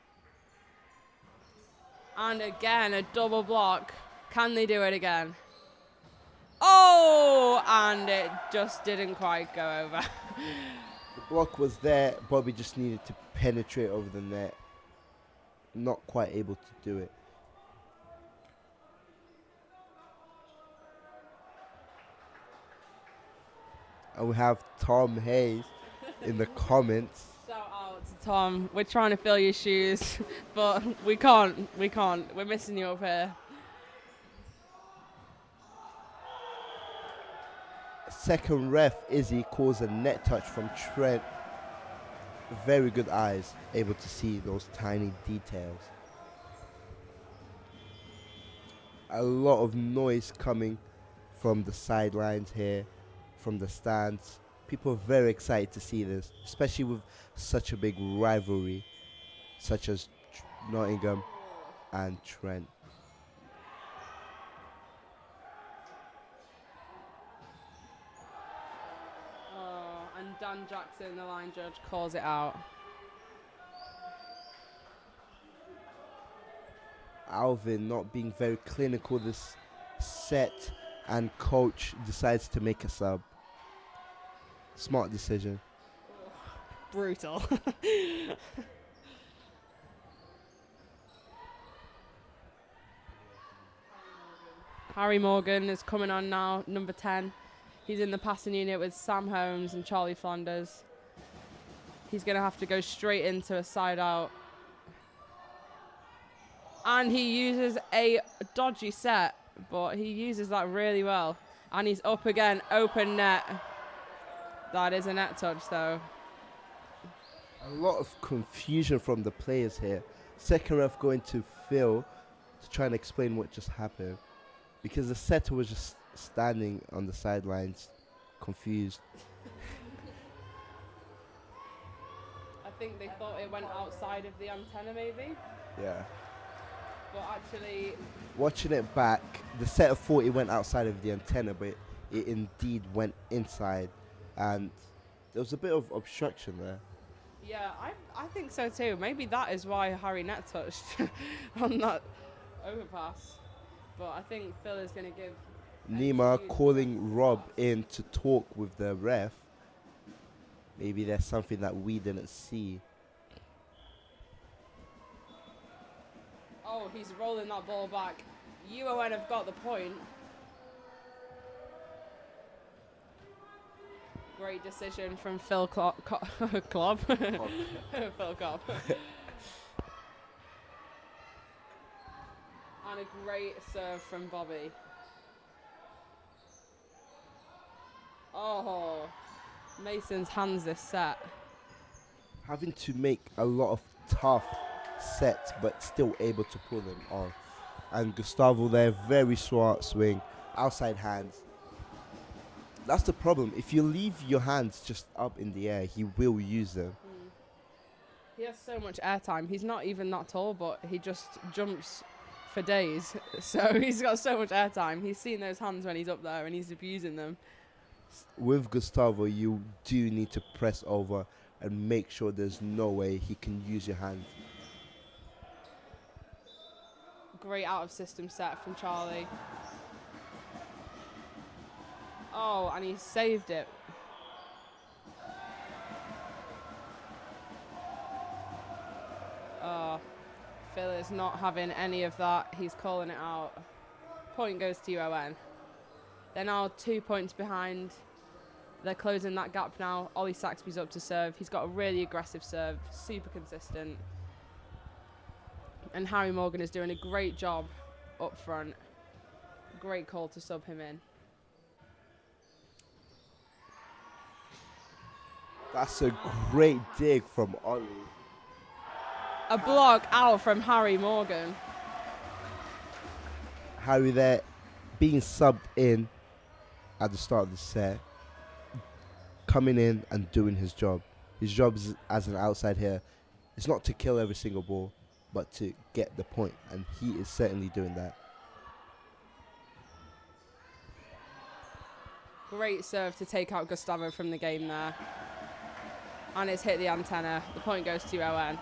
And again, a double block. Can they do it again? Oh, and it just didn't quite go over. The block was there. Bobby just needed to penetrate over the net. Not quite able to do it. And we have Tom Hayes in the comments. Shout out to Tom. We're trying to fill your shoes, but we can't. We're missing you up here. Second ref, Izzy, calls a net touch from Trent. Very good eyes, able to see those tiny details. A lot of noise coming from the sidelines here, from the stands. People are very excited to see this, especially with such a big rivalry, such as Nottingham and Trent. And Dan Jackson, the line judge, calls it out. Alvin not being very clinical this set, and coach decides to make a sub. Smart decision. Brutal. Harry Morgan is coming on now, number 10. He's in the passing unit with Sam Holmes and Charlie Flanders. He's going to have to go straight into a side out. And he uses a dodgy set, but he uses that really well. And he's up again, open net. That is a net touch, though. A lot of confusion from the players here. Second ref going to Phil to try and explain what just happened, because the setter was just standing on the sidelines, confused. I think they thought it went outside of the antenna, maybe. Yeah. But actually, Watching it back, the setter thought it went outside of the antenna, but it indeed went inside, and there was a bit of obstruction there. yeah, I think so too. Maybe that is why Harry net touched on that overpass. But I think Phil is going to give Nima NTU calling Rob in to talk with the ref. Maybe there's something that we didn't see. Oh, he's rolling that ball back. UON have got the point. Great decision from Phil Klopp. Phil Klopp. And a great serve from Bobby. Oh, Mason's hands this set. Having to make a lot of tough sets, but still able to pull them off. And Gustavo there, very smart swing, outside hands. That's the problem. If you leave your hands just up in the air, he will use them. He has so much airtime. He's not even that tall, but he just jumps for days. So he's got so much airtime. He's seen those hands when he's up there and he's abusing them. With Gustavo, you do need to press over and make sure there's no way he can use your hands. Great out of system set from Charlie. Oh, and he saved it. Oh, Phil is not having any of that. He's calling it out. Point goes to UON. They're now 2 points behind. They're closing that gap now. Ollie Saxby's up to serve. He's got a really aggressive serve, super consistent. And Harry Morgan is doing a great job up front. Great call to sub him in. That's a great dig from Ollie. A block out from Harry Morgan. Harry there being subbed in at the start of the set, coming in and doing his job. His job is, as an outside here, is not to kill every single ball, but to get the point, and he is certainly doing that. Great serve to take out Gustavo from the game there. And it's hit the antenna. The point goes to ON.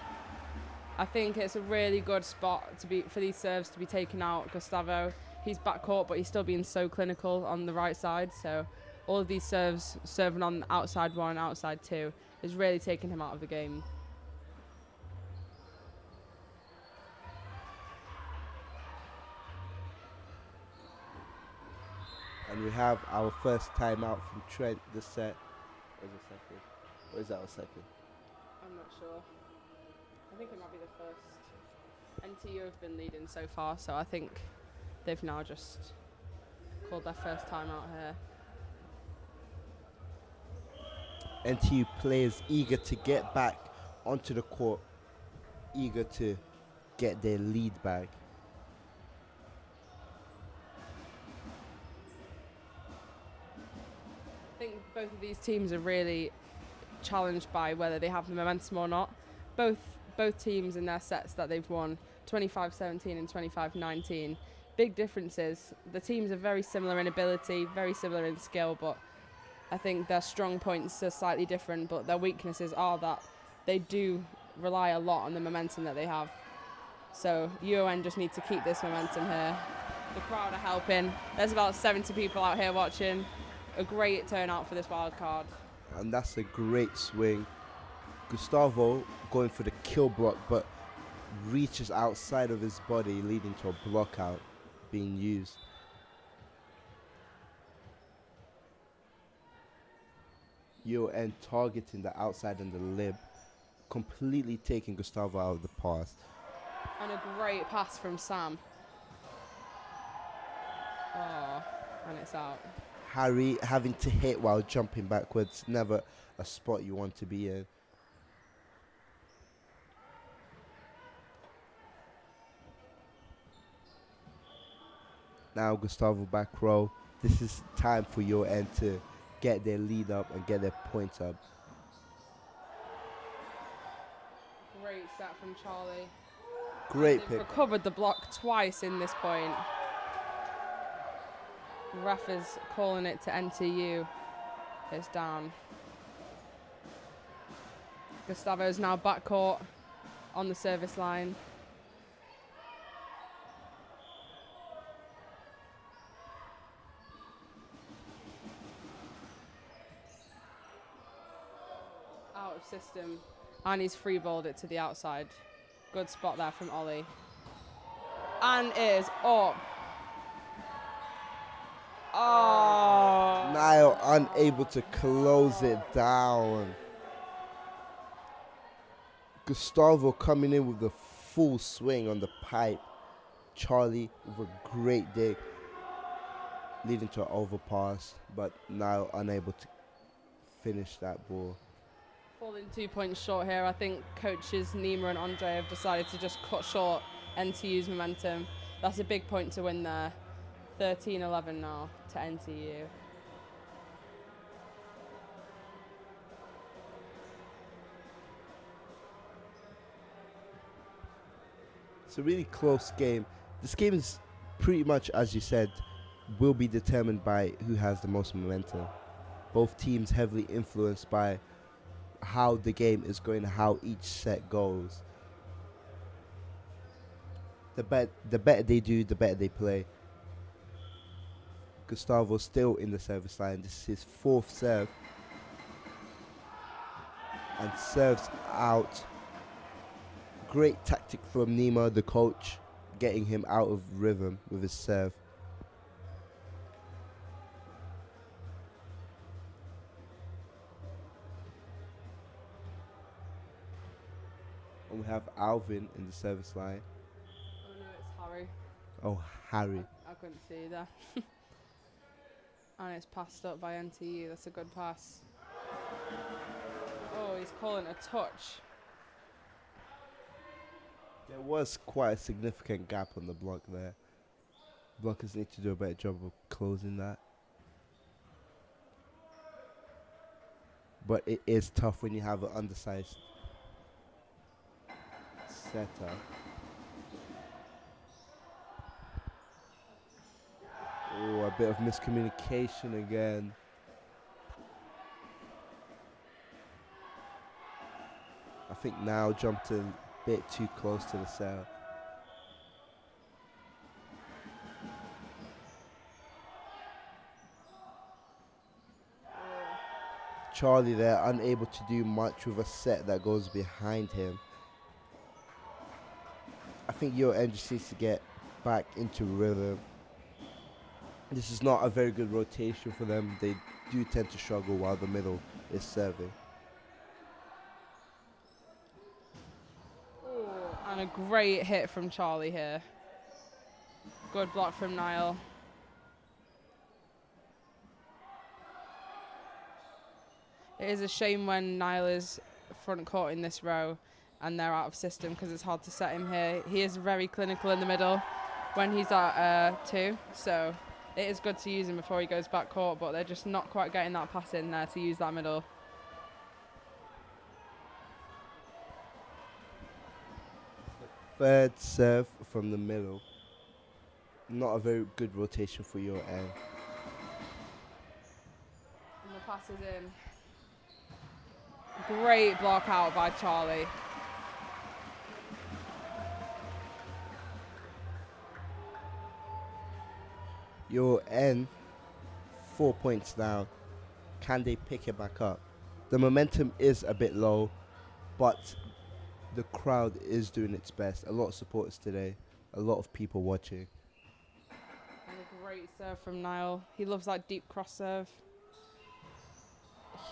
I think it's a really good spot to be for these serves to be taken out. Gustavo, he's backcourt, but he's still being so clinical on the right side. So all of these serves, serving on outside one, outside two, is really taking him out of the game. And we have our first timeout from Trent this set. Or is it second? Or is that our second? I'm not sure. I think it might be the first. NTU have been leading so far, so I think they've now just called their first timeout here. NTU players eager to get back onto the court, eager to get their lead back. I think both of these teams are really challenged by whether they have the momentum or not. Both teams in their sets that they've won, 25-17 and 25-19, big differences. The teams are very similar in ability, very similar in skill, but I think their strong points are slightly different, but their weaknesses are that they do rely a lot on the momentum that they have. So UON just need to keep this momentum here. The crowd are helping. There's about 70 people out here watching. A great turnout for this wild card. And that's a great swing. Gustavo going for the kill block, but reaches outside of his body, leading to a block out being used. UON targeting the outside and the lib, completely taking Gustavo out of the pass. And a great pass from Sam. Oh, and it's out. Harry having to hit while jumping backwards, never a spot you want to be in. Now Gustavo back row. This is time for UON to get their lead up and get their points up. Great set from Charlie. Great They've pick. recovered the block twice in this point. Ref is calling it to NTU. It's down. Gustavo's now backcourt on the service line. Out of system. And he's free-balled it to the outside. Good spot there from Ollie. And it is up. Oh. Niall unable to close it down. Gustavo coming in with the full swing on the pipe, Charlie with a great dig, leading to an overpass, but now unable to finish that ball. Falling 2 points short here. I think coaches Nima and Andre have decided to just cut short NTU's momentum. That's a big point to win there. 13-11 now to NTU. It's a really close game. This game is pretty much, as you said, will be determined by who has the most momentum. Both teams heavily influenced by how the game is going, how each set goes. The better they do, the better they play. Gustavo still in the service line. This is his fourth serve. And serves out. Great tactic from Nima, the coach, getting him out of rhythm with his serve. And we have Alvin in the service line. Oh no, it's Harry. Oh, Harry. I couldn't see that. And it's passed up by NTU. That's a good pass. Oh, he's calling a touch. There was quite a significant gap on the block there. Blockers need to do a better job of closing that. But it is tough when you have an undersized setter. Oh, a bit of miscommunication again. I think now jumped a bit too close to the cell. Charlie there, unable to do much with a set that goes behind him. I think UON just needs to get back into rhythm. This is not a very good rotation for them. They do tend to struggle while the middle is serving. And a great hit from Charlie here. Good block from Niall. It is a shame when Niall is front court in this row and they're out of system because it's hard to set him here. He is very clinical in the middle when he's at 2, so it is good to use him before he goes back court, but they're just not quite getting that pass in there to use that middle. Third serve from the middle. Not a very good rotation for UON. And the pass is in. Great block out by Charlie. UON 4 points down. Can they pick it back up? The momentum is a bit low, but the crowd is doing its best. A lot of supporters today, a lot of people watching. And a great serve from Niall. He loves that deep cross serve.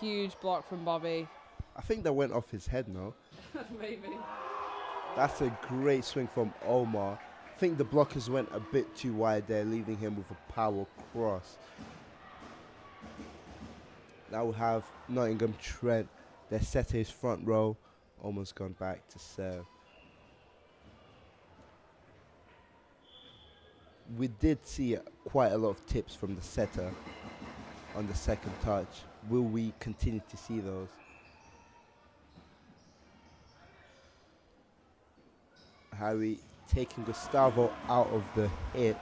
Huge block from Bobby. I think that went off his head, no? Maybe. That's a great swing from Omar. I think the blockers went a bit too wide there, leaving him with a power cross. Now we have Nottingham Trent. Their setter is front row. Almost gone back to serve. We did see quite a lot of tips from the setter on the second touch. Will we continue to see those? Harry taking Gustavo out of the hit,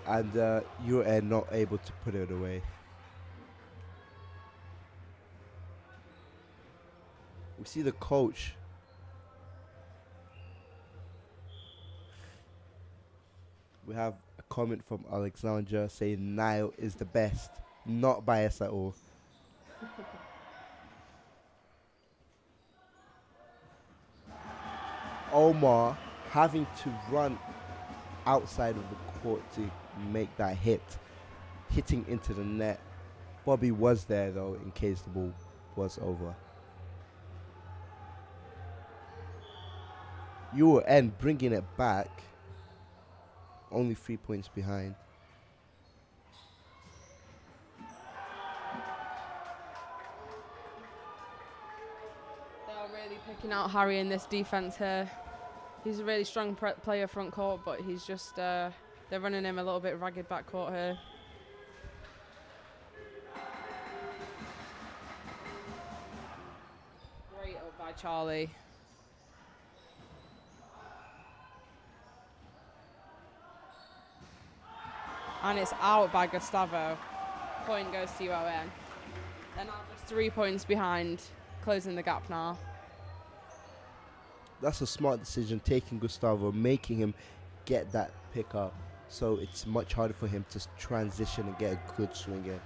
and UON not able to put it away. We see the coach. We have a comment from Alexandra saying Niall is the best. Not biased at all. Omar having to run outside of the court to make that hit. Hitting into the net. Bobby was there though in case the ball was over. UON bringing it back. only 3 points behind. They're really picking out Harry in this defense here. He's a really strong player front court, but he's just they're running him a little bit ragged back court here. Great up by Charlie. And it's out by Gustavo. Point goes to UON. They're now just 3 points behind, closing the gap now. That's a smart decision, taking Gustavo, making him get that pick up, so it's much harder for him to transition and get a good swing in.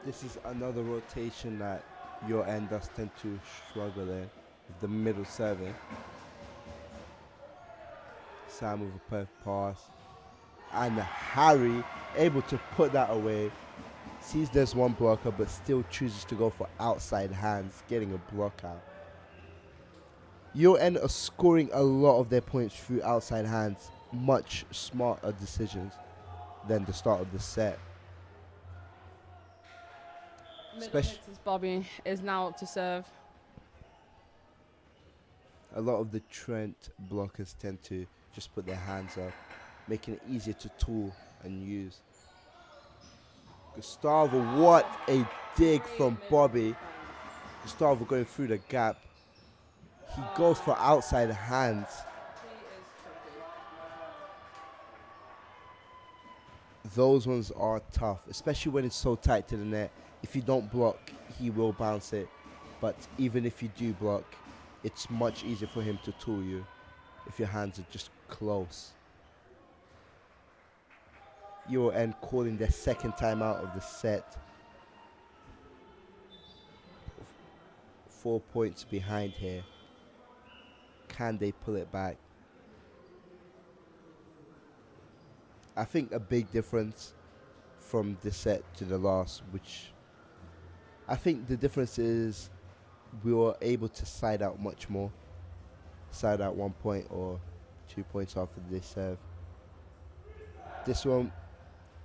This is another rotation that your end does tend to struggle in, with the middle serving. Sam with a perfect pass. And Harry able to put that away. Sees there's one blocker but still chooses to go for outside hands, getting a block out. Your end are scoring a lot of their points through outside hands. Much smarter decisions than the start of the set. Middle hits Bobby is now up to serve. A lot of the Trent blockers tend to just put their hands up, making it easier to tool and use. Gustavo, what a dig from Bobby. Gustavo going through the gap. He goes for outside hands. Those ones are tough, especially when it's so tight to the net. If you don't block, he will bounce it. But even if you do block, it's much easier for him to tool you if your hands are just close. You will end calling their second timeout of the set. 4 points behind here. Can they pull it back? I think a big difference from this set to the last, which I think the difference is we were able to side out much more. Side out 1 point or 2 points after they serve. This one,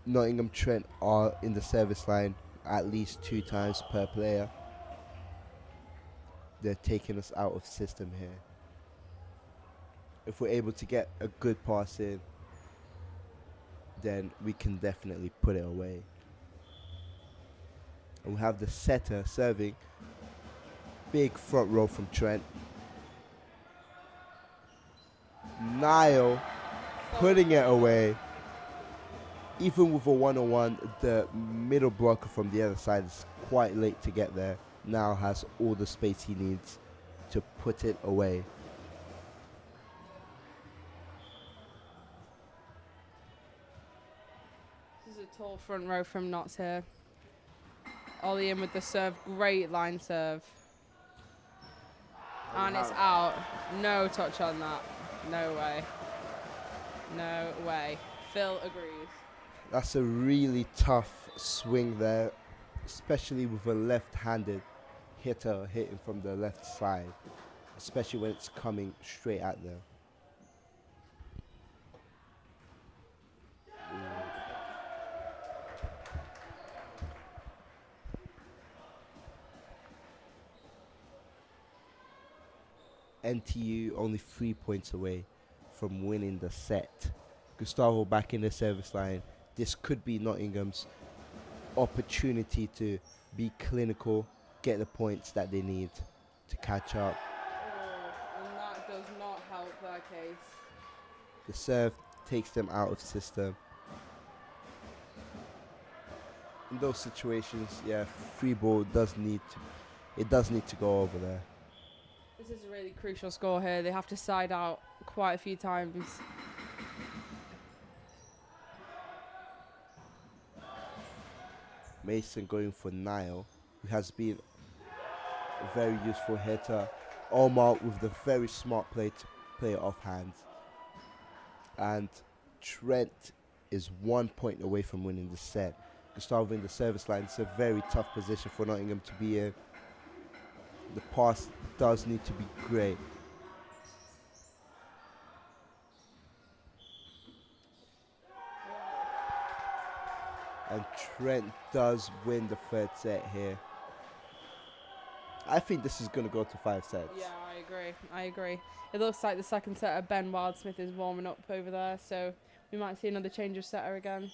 Nottingham Trent are in the service line at least 2 times per player. They're taking us out of system here. If we're able to get a good pass in, then we can definitely put it away. And we have the setter serving. Big front row from Trent. Niall putting it away. Even with a 1-on-1, the middle blocker from the other side is quite late to get there. Niall has all the space he needs to put it away. This is a tall front row from Notts here. Ollie in with the serve, great line serve. And it's out. No touch on that. No way. No way. Phil agrees. That's a really tough swing there, especially with a left-handed hitter hitting from the left side, especially when it's coming straight at them. NTU only 3 points away from winning the set. Gustavo back in the service line. This could be Nottingham's opportunity to be clinical, get the points that they need to catch up. Oh, and that does not help their case. The serve takes them out of system. In those situations, yeah, free ball does need to go over there. This is a really crucial score here. They have to side out quite a few times. Mason going for Niall, who has been a very useful hitter. Omar with the very smart play to play it off hands. And Trent is 1 point away from winning the set. Gustavo in the service line. It's a very tough position for Nottingham to be in. The pass does need to be great. And Trent does win the third set here. I think this is going to go to 5 sets. Yeah, I agree. It looks like the second setter, Ben Wildsmith, is warming up over there, so we might see another change of setter again,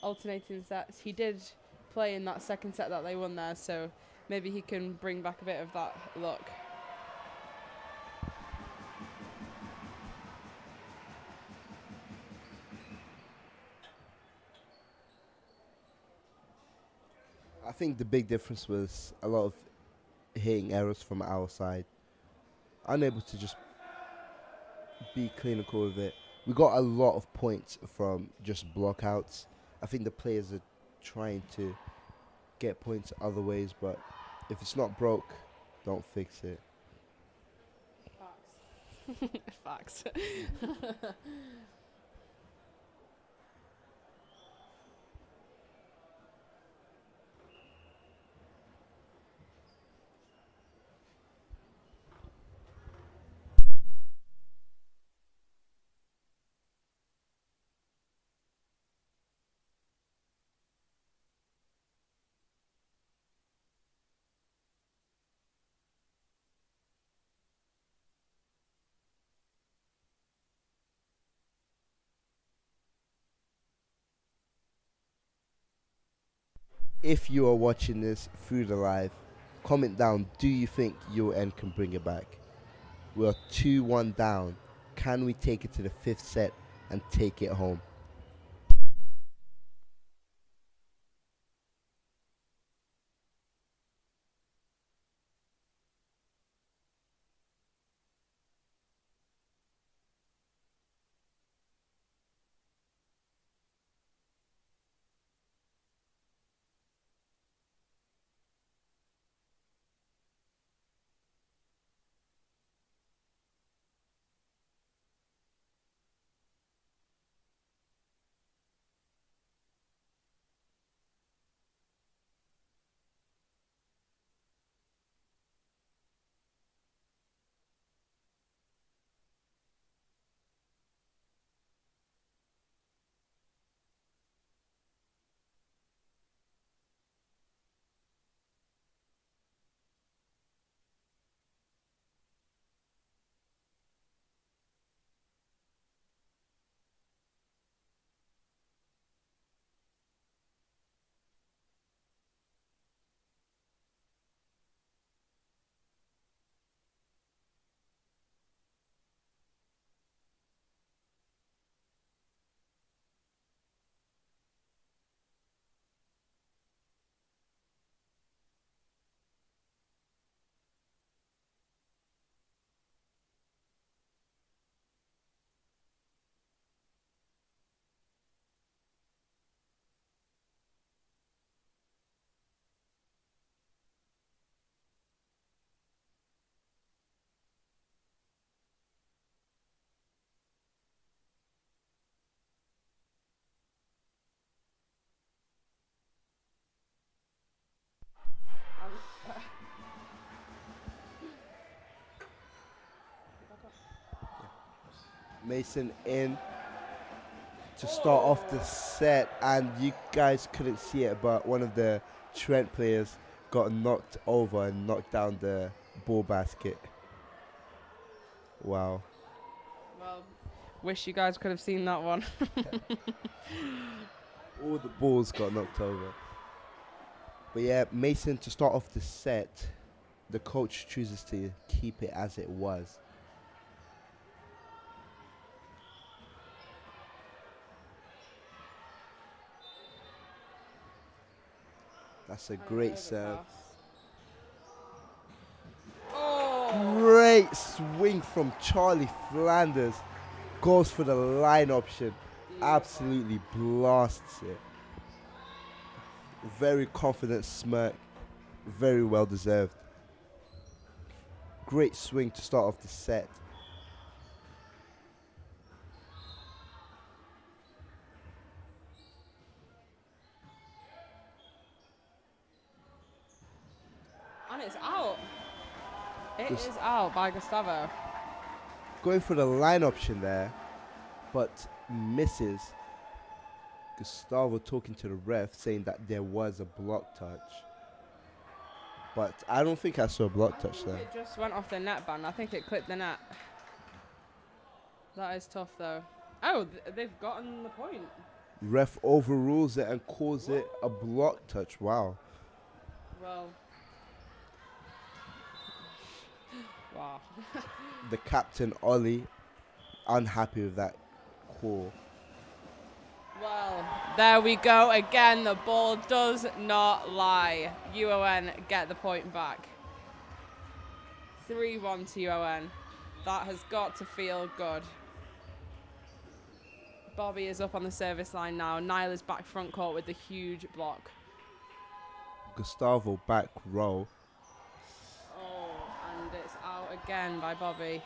alternating sets. He did play in that second set that they won there, so maybe he can bring back a bit of that luck. I think the big difference was a lot of hitting errors from our side. Unable to just be clinical with it. We got a lot of points from just blockouts. I think the players are trying to get points other ways, but if it's not broke, don't fix it. Facts. Facts. If you are watching this through the live, comment down, do you think UN can bring it back? We're 2-1 down. Can we take it to the 5th set and take it home? Mason in to start off the set, and you guys couldn't see it, but one of the Trent players got knocked over and knocked down the ball basket. Wow. Well, wish you guys could have seen that one. All the balls got knocked over. But yeah, Mason to start off the set, the coach chooses to keep it as it was. That's a great serve. Oh. Great swing from Charlie Flanders. Goes for the line option. Absolutely blasts it. Very confident smirk. Very well deserved. Great swing to start off the set. And it's out. It Just- is out by Gustavo. Going for the line option there, but misses. Gustavo talking to the ref saying that there was a block touch. But I don't think I saw a block touch there. It just went off the net band. I think it clipped the net. That is tough though. Oh, they've gotten the point. Ref overrules it and calls it a block touch. Wow. Well. Wow. The captain, Ollie, unhappy with that call. Well, there we go again. The ball does not lie. UON get the point back. 3-1 to UON. That has got to feel good. Bobby is up on the service line now. Niall is back front court with the huge block. Gustavo back row. Oh, and it's out again by Bobby.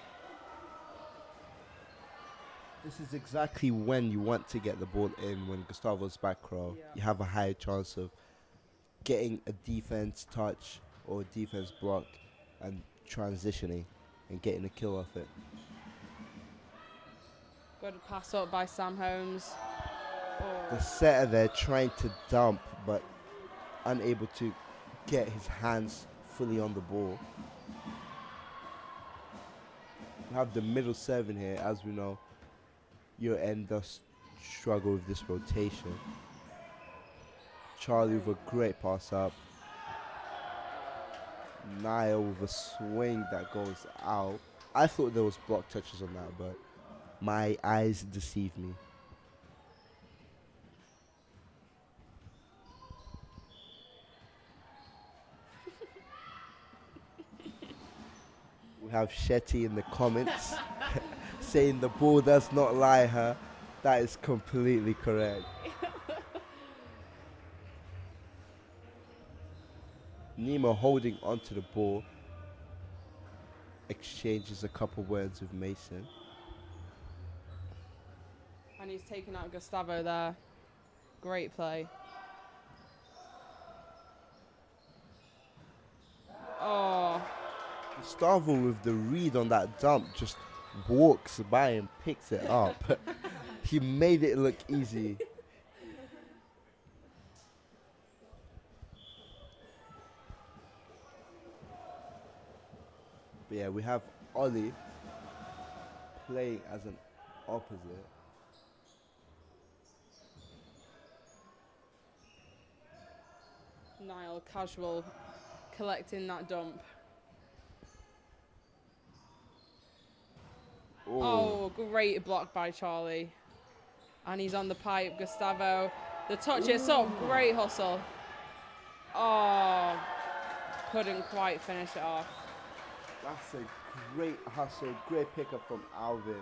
This is exactly when you want to get the ball in, when Gustavo's back row. Yeah. You have a higher chance of getting a defense touch or defense block and transitioning and getting a kill off it. Good pass up by Sam Holmes. The Oh. setter there trying to dump but unable to get his hands fully on the ball. We have the middle seven here, as we know. Your end does struggle with this rotation. Charlie with a great pass up. Niall with a swing that goes out. I thought there was block touches on that, but my eyes deceive me. We have Shetty in the comments saying the ball does not lie her. That is completely correct. Nemo holding onto the ball. Exchanges a couple words with Mason. And he's taken out Gustavo there. Great play. Oh. Gustavo with the read on that dump just walks by and picks it up. He made it look easy. But yeah, we have Ollie playing as an opposite. Niall casual collecting that dump. Oh, great block by Charlie. And he's on the pipe, Gustavo. The touch is up, great hustle. Oh, couldn't quite finish it off. That's a great hustle, great pickup from Alvin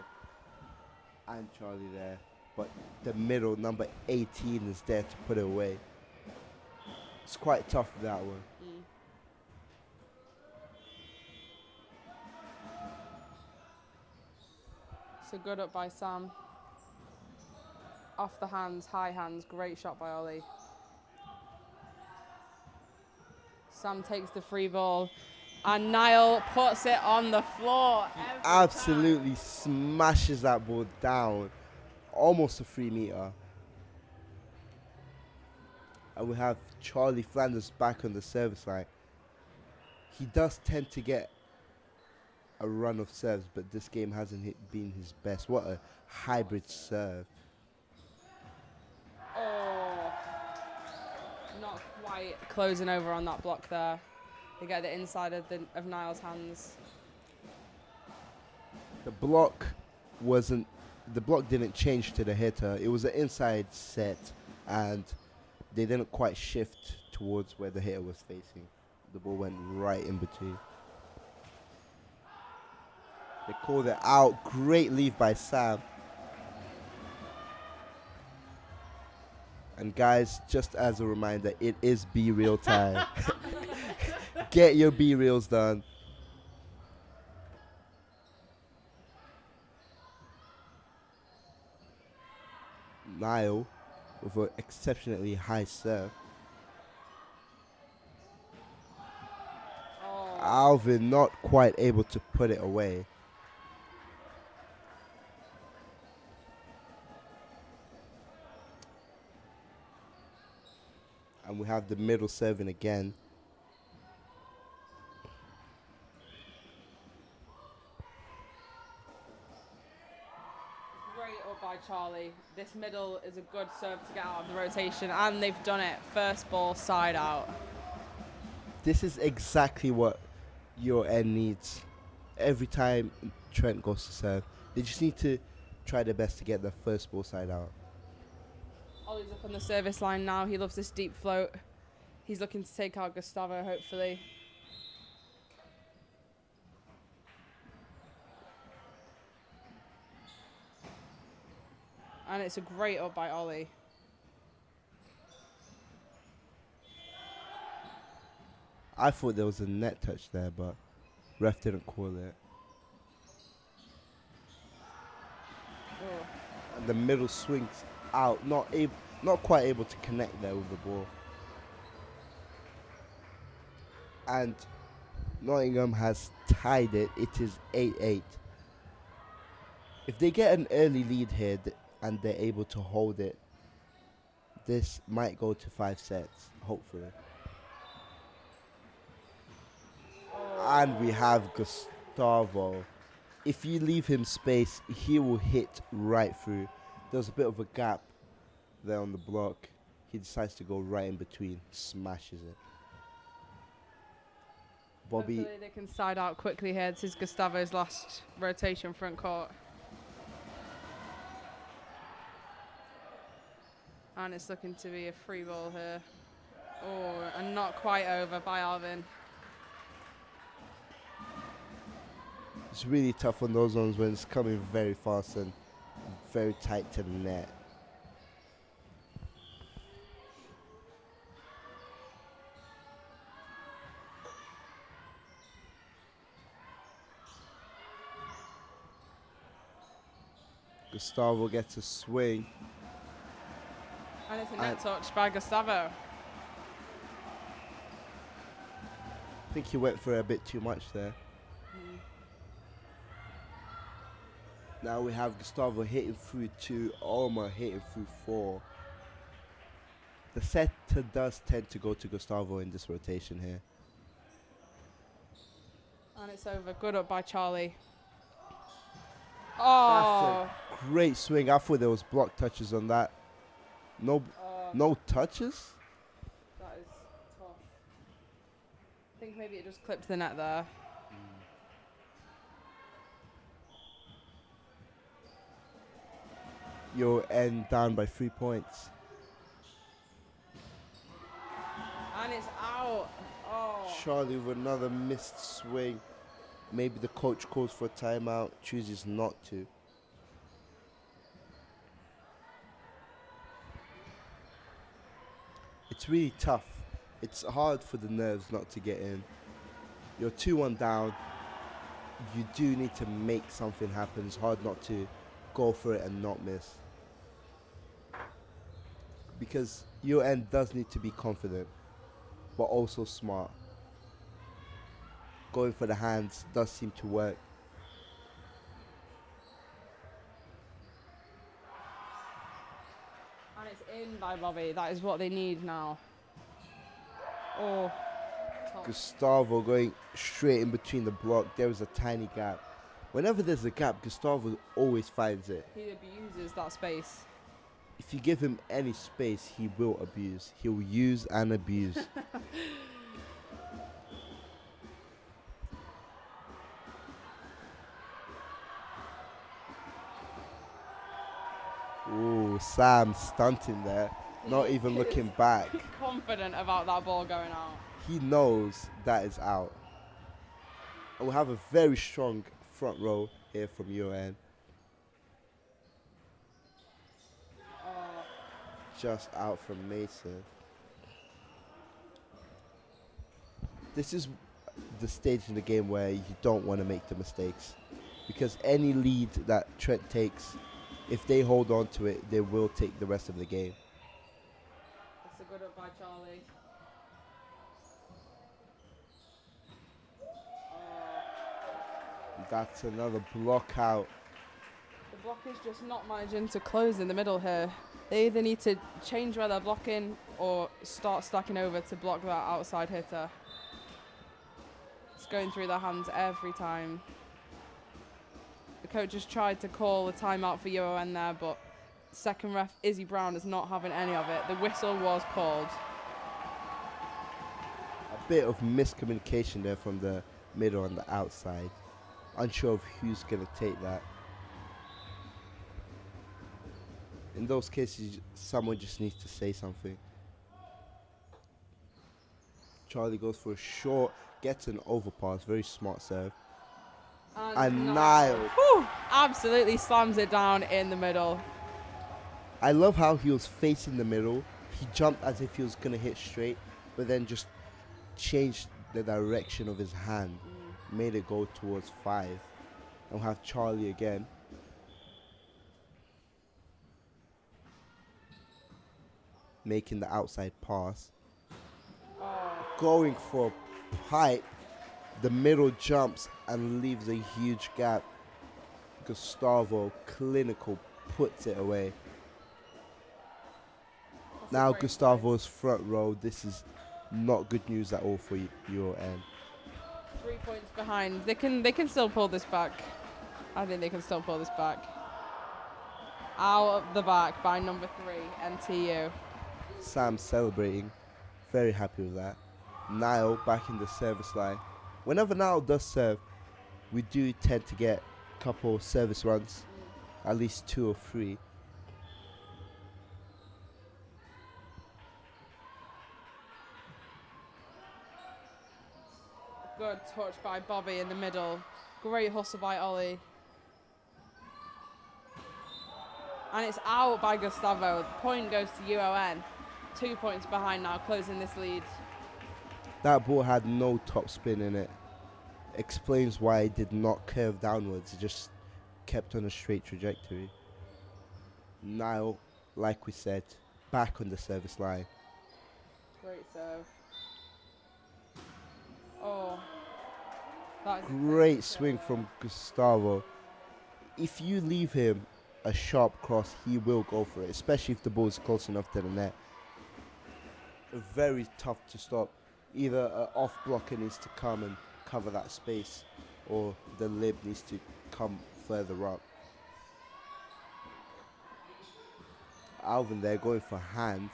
and Charlie there. But the middle, number 18, is there to put it away. It's quite tough, that one. So good up by Sam. Off the hands, high hands, great shot by Ollie. Sam takes the free ball and Niall puts it on the floor. Absolutely smashes that ball down. Almost a 3 meter. And we have Charlie Flanders back on the service line. He does tend to get a run of serves, but this game hasn't been his best. What a hybrid serve. Oh, not quite closing over on that block there. They get the inside of Niall's hands. The block didn't change to the hitter. It was an inside set, and they didn't quite shift towards where the hitter was facing. The ball went right in between. They called it out. Great leave by Sam. And guys, just as a reminder, it is B-Reel time. Get your B-Reels done. Niall with an exceptionally high serve. Alvin not quite able to put it away. And we have the middle serving again. Great up by Charlie. This middle is a good serve to get out of the rotation, and they've done it. First ball side out. This is exactly what your end needs. Every time Trent goes to serve, they just need to try their best to get the first ball side out. Ollie's up on the service line now. He loves this deep float. He's looking to take out Gustavo, hopefully. And it's a great up by Ollie. I thought there was a net touch there, but ref didn't call it. Oh. And the middle swings out, not quite able to connect there with the ball. And Nottingham has tied it. It is 8-8. If they get an early lead here and they're able to hold it, this might go to 5 sets, hopefully. And we have Gustavo. If you leave him space, he will hit right through. There's a bit of a gap there on the block. He decides to go right in between, smashes it. Bobby. Hopefully they can side out quickly here. This is Gustavo's last rotation front court. And it's looking to be a free ball here. Oh, and not quite over by Alvin. It's really tough on those ones when it's coming very fast and very tight to the net. Gustavo gets a swing. And it's a net touch by Gustavo. I think he went for a bit too much there. Now we have Gustavo hitting through 2, Omar hitting through 4. The setter does tend to go to Gustavo in this rotation here. And it's over. Good up by Charlie. Oh. That's a great swing. I thought there was block touches on that. No touches? That is tough. I think maybe it just clipped the net there. Your end down by 3 points. And it's out. Oh. Charlie with another missed swing. Maybe the coach calls for a timeout, chooses not to. It's really tough. It's hard for the nerves not to get in. You're 2-1 down. You do need to make something happen. It's hard not to go for it and not miss. Because your end does need to be confident, but also smart. Going for the hands does seem to work. And it's in by Bobby. That is what they need now. Oh. Top. Gustavo going straight in between the block. There is a tiny gap. Whenever there's a gap, Gustavo always finds it. He abuses that space. If you give him any space, he will abuse. He will use and abuse. Ooh, Sam stunting there. Not even looking back. Confident about that ball going out. He knows that is out. And we'll have a very strong front row here from your end. Just out from Mason. This is the stage in the game where you don't want to make the mistakes, because any lead that Trent takes, if they hold on to it, they will take the rest of the game. That's a good up by Charlie. That's another block out. The block is just not managing to close in the middle here. They either need to change where they're blocking or start stacking over to block that outside hitter. It's going through their hands every time. The coach has tried to call a timeout for UON there, but second ref Izzy Brown is not having any of it. The whistle was called. A bit of miscommunication there from the middle and the outside. Unsure of who's going to take that. In those cases, someone just needs to say something. Charlie goes for a short, gets an overpass, very smart serve. And Niall. Absolutely slams it down in the middle. I love how he was facing the middle. He jumped as if he was going to hit straight, but then just changed the direction of his hand. Made it go towards 5. And we'll have Charlie again. Making the outside pass. Going for a pipe. The middle jumps and leaves a huge gap. Gustavo, clinical, puts it away. Now Gustavo's front row. This is not good news at all for UON. 3 points behind. They can still pull this back. I think they can still pull this back. Out of the back by number 3, NTU. Sam celebrating. Very happy with that. Niall back in the service line. Whenever Niall does serve, we do tend to get a couple service runs. At least 2 or 3. Good touch by Bobby in the middle. Great hustle by Ollie. And it's out by Gustavo. The point goes to UON. 2 points behind now, closing this lead. That ball had no top spin in it. Explains why it did not curve downwards. It just kept on a straight trajectory. Niall, like we said, back on the service line. Great serve. Oh. That is Great swing from Gustavo. If you leave him a sharp cross, he will go for it, especially if the ball is close enough to the net. Very tough to stop. Either an off blocker needs to come and cover that space, or the lib needs to come further up. Alvin there going for hands.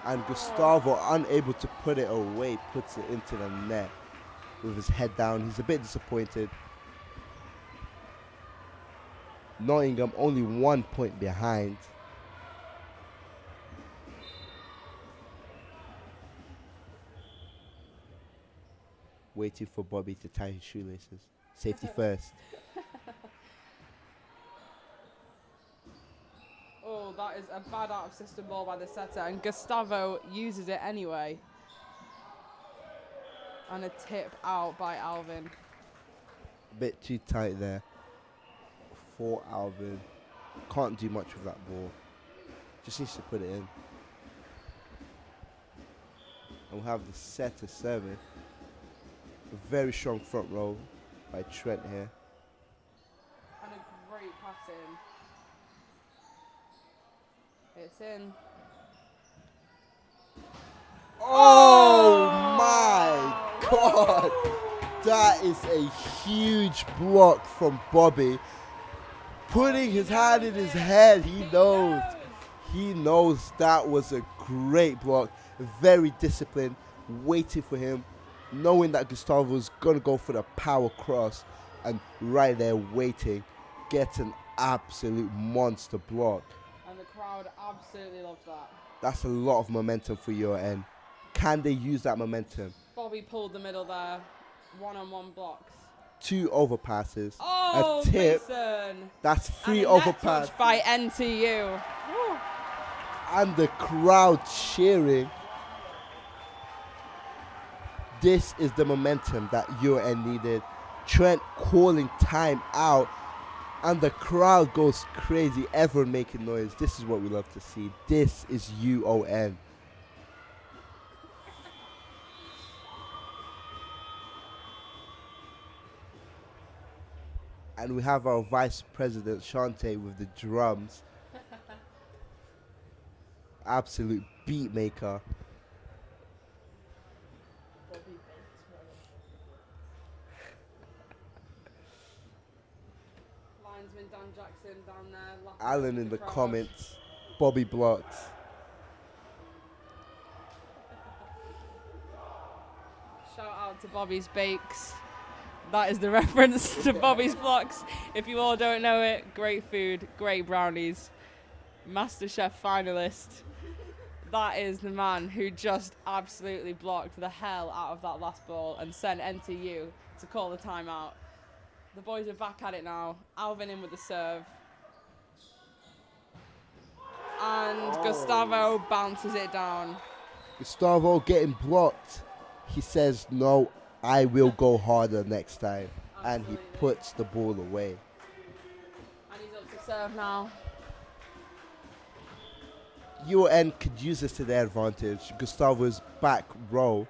And Gustavo, unable to put it away, puts it into the net with his head down. He's a bit disappointed. Nottingham only 1 point behind. Waiting for Bobby to tie his shoelaces. Safety first. Oh, that is a bad out of system ball by the setter, and Gustavo uses it anyway. And a tip out by Alvin. A bit too tight there for Alvin. Can't do much with that ball. Just needs to put it in. And we'll have the setter serving. A very strong front row by Trent here. And a great pass in. It's in. Oh my God! That is a huge block from Bobby. Putting his hand in his head, he knows. He knows that was a great block. Very disciplined, waiting for him, knowing that Gustavo was going to go for the power cross, and right there waiting, gets an absolute monster block. And the crowd absolutely loves that. That's a lot of momentum for your end. Can they use that momentum? Bobby pulled the middle there. One-on-one blocks. 2 overpasses. Oh, a tip. Mason. That's 3 and a net overpasses. touch by NTU. Woo. And the crowd cheering. This is the momentum that UON needed. Trent calling time out, and the crowd goes crazy. Everyone making noise. This is what we love to see. This is UON. And we have our Vice President, Shante, with the drums. Absolute beat maker. Linesman Dan Jackson down there. Alan in the comments. Bobby blocks. Shout out to Bobby's Bakes. That is the reference to Bobby's Blocks. If you all don't know it, great food, great brownies. MasterChef finalist. That is the man who just absolutely blocked the hell out of that last ball and sent NTU to call the timeout. The boys are back at it now. Alvin in with the serve. And Gustavo bounces it down. Gustavo getting blocked. He says, no, I will go harder next time. And he puts the ball away. And he's up to serve now. UON could use this to their advantage. Gustavo's back row.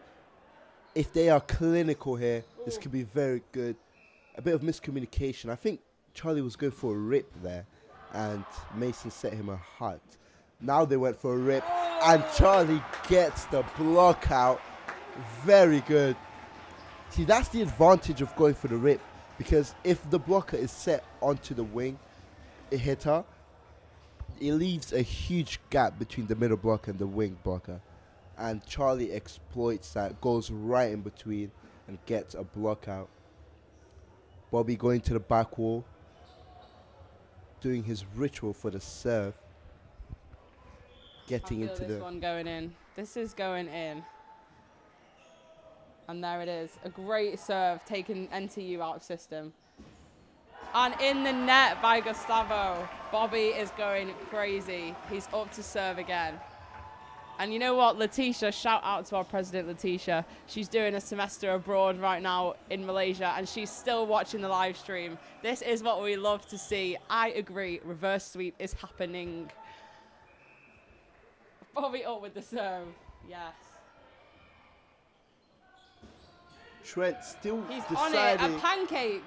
If they are clinical here, this could be very good. A bit of miscommunication. I think Charlie was going for a rip there, and Mason set him a hut. Now they went for a rip, and Charlie gets the block out. Very good. See, that's the advantage of going for the rip, because if the blocker is set onto the wing, a hitter, it leaves a huge gap between the middle blocker and the wing blocker. And Charlie exploits that, goes right in between and gets a block out. Bobby going to the back wall, doing his ritual for the serve. Getting I feel into this the... one going in. This is going in. And there it is. A great serve, taking NTU out of system. And in the net by Gustavo. Bobby is going crazy. He's up to serve again. And you know what, Letitia, shout out to our president, Letitia. She's doing a semester abroad right now in Malaysia, and she's still watching the live stream. This is what we love to see. I agree, reverse sweep is happening. Bobby up with the serve, yes. Trent still He's deciding... on it, a pancake.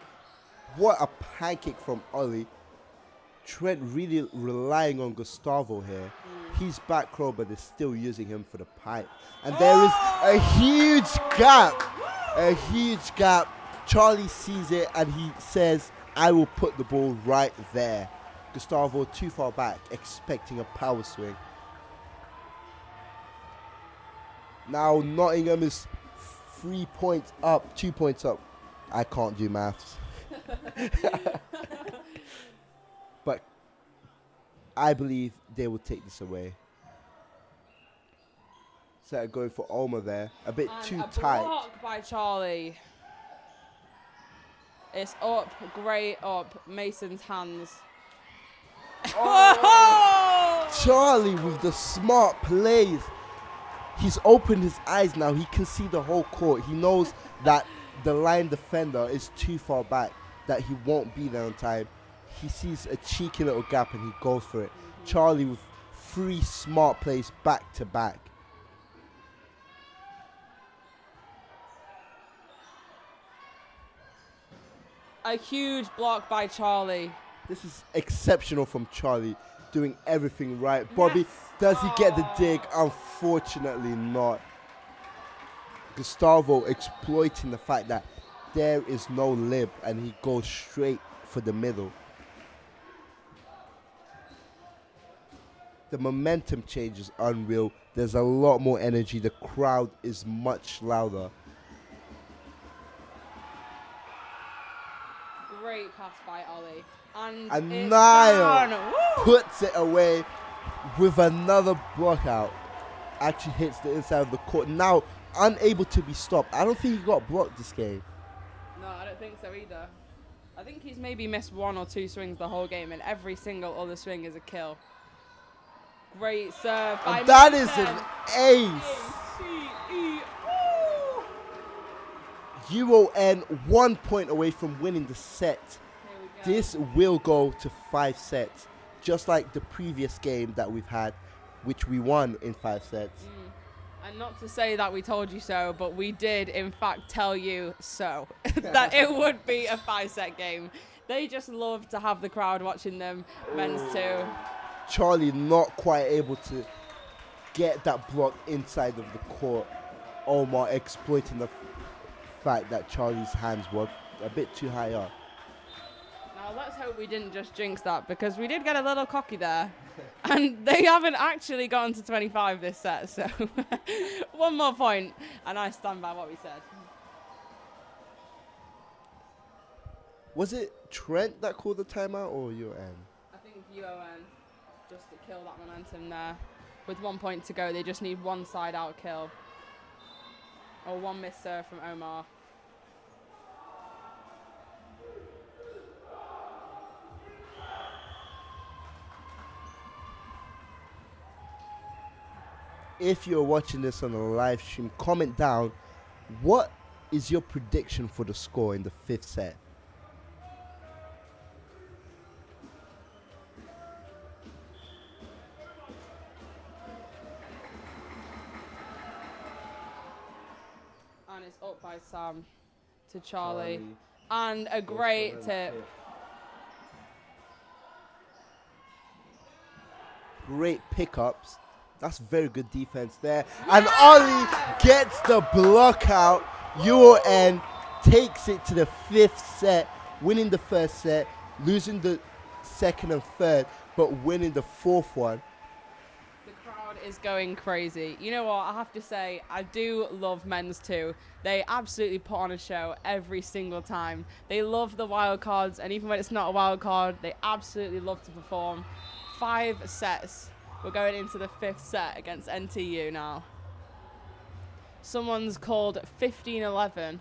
What a pancake from Ollie. Trent really relying on Gustavo here. He's back row, but they're still using him for the pipe. And there is a huge gap. A huge gap. Charlie sees it and he says, I will put the ball right there. Gustavo too far back, expecting a power swing. Now Nottingham is 3 points up, 2 points up. I can't do maths. But I believe they will take this away. So going for Omar there. A bit And too a tight. block by Charlie. It's up, great up. Mason's hands. Charlie with the smart plays. He's opened his eyes now. He can see the whole court. He knows that the line defender is too far back, that he won't be there on time. He sees a cheeky little gap and he goes for it. Charlie with 3 smart plays back to back. A huge block by Charlie. This is exceptional from Charlie, doing everything right. Bobby, does he get the dig? Unfortunately not. Gustavo exploiting the fact that there is no lib and he goes straight for the middle. The momentum change is unreal. There's a lot more energy. The crowd is much louder. Great pass by Ollie. And And it's Niall done. Woo! puts it away with another block out. Actually hits the inside of the court. Now unable to be stopped. I don't think he got blocked this game. No, I don't think so either. I think he's maybe missed 1 or 2 swings the whole game, and every single other swing is a kill. Great serve by And that is Mason. an ace. ACE. Woo! UON 1 point away from winning the set. Here we go. This will go to 5 sets, just like the previous game that we've had, which we won in 5 sets. And not to say that we told you so, but we did in fact tell you so, that it would be a 5-set game. They just love to have the crowd watching them. Men's too. Charlie not quite able to get that block inside of the court. Omar exploiting the fact that Charlie's hands were a bit too high up. Now let's hope we didn't just jinx that, because we did get a little cocky there. And they haven't actually gotten to 25 this set, so one more point, and I stand by what we said. Was it Trent that called the timeout or your end? I think UON, just to kill that momentum there. With 1 point to go, they just need one side out kill. Or one miss serve from Omar. If you're watching this on a live stream, comment down what is your prediction for the score in the 5th set. And it's up by Sam to Charlie. And a great tip. Great pickups. That's very good defense there. And Ollie gets the block out. UON takes it to the 5th set, winning the 1st set, losing the 2nd and 3rd, but winning the 4th one. The crowd is going crazy. You know what? I have to say, I do love men's too. They absolutely put on a show every single time. They love the wild cards, and even when it's not a wild card, they absolutely love to perform. 5 sets. We're going into the 5th set against NTU now. Someone's called 15-11.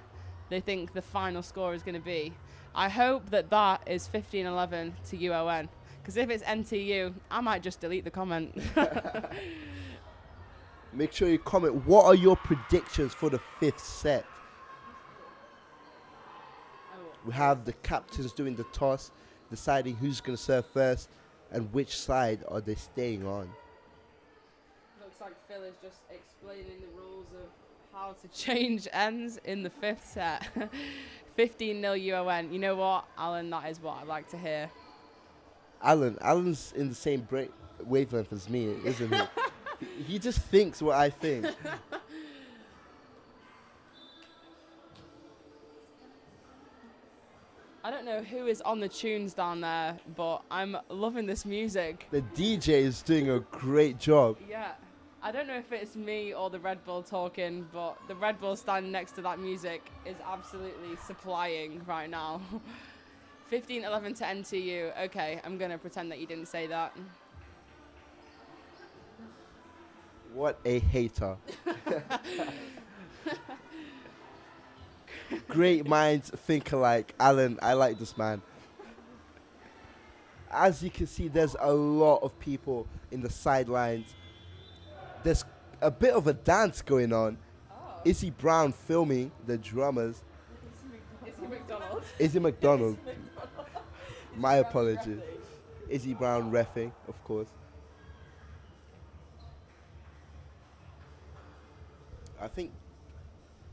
They think the final score is going to be. I hope that that is 15-11 to UON. Because if it's NTU, I might just delete the comment. Make sure you comment. What are your predictions for the 5th set? We have the captains doing the toss, deciding who's going to serve first and which side are they staying on. Looks like Phil is just explaining the rules of how to change ends in the 5th set. 15-0 UON. You know what, Alan, that is what I like to hear. Alan's in the same wavelength as me, isn't he? He just thinks what I think. I don't know who is on the tunes down there, but I'm loving this music. The DJ is doing a great job. Yeah. I don't know if it's me or the Red Bull talking, but the Red Bull standing next to that music is absolutely supplying right now. 15-11 to NTU. Okay, I'm going to pretend that you didn't say that. What a hater. Great minds think alike. Alan, I like this man. As you can see, there's a lot of people in the sidelines. There's a bit of a dance going on. Oh. Izzy Brown filming the drummers. Izzy McDonald. Izzy McDonald. Izzy McDonald. My apologies. Izzy Brown reffing, of course. I think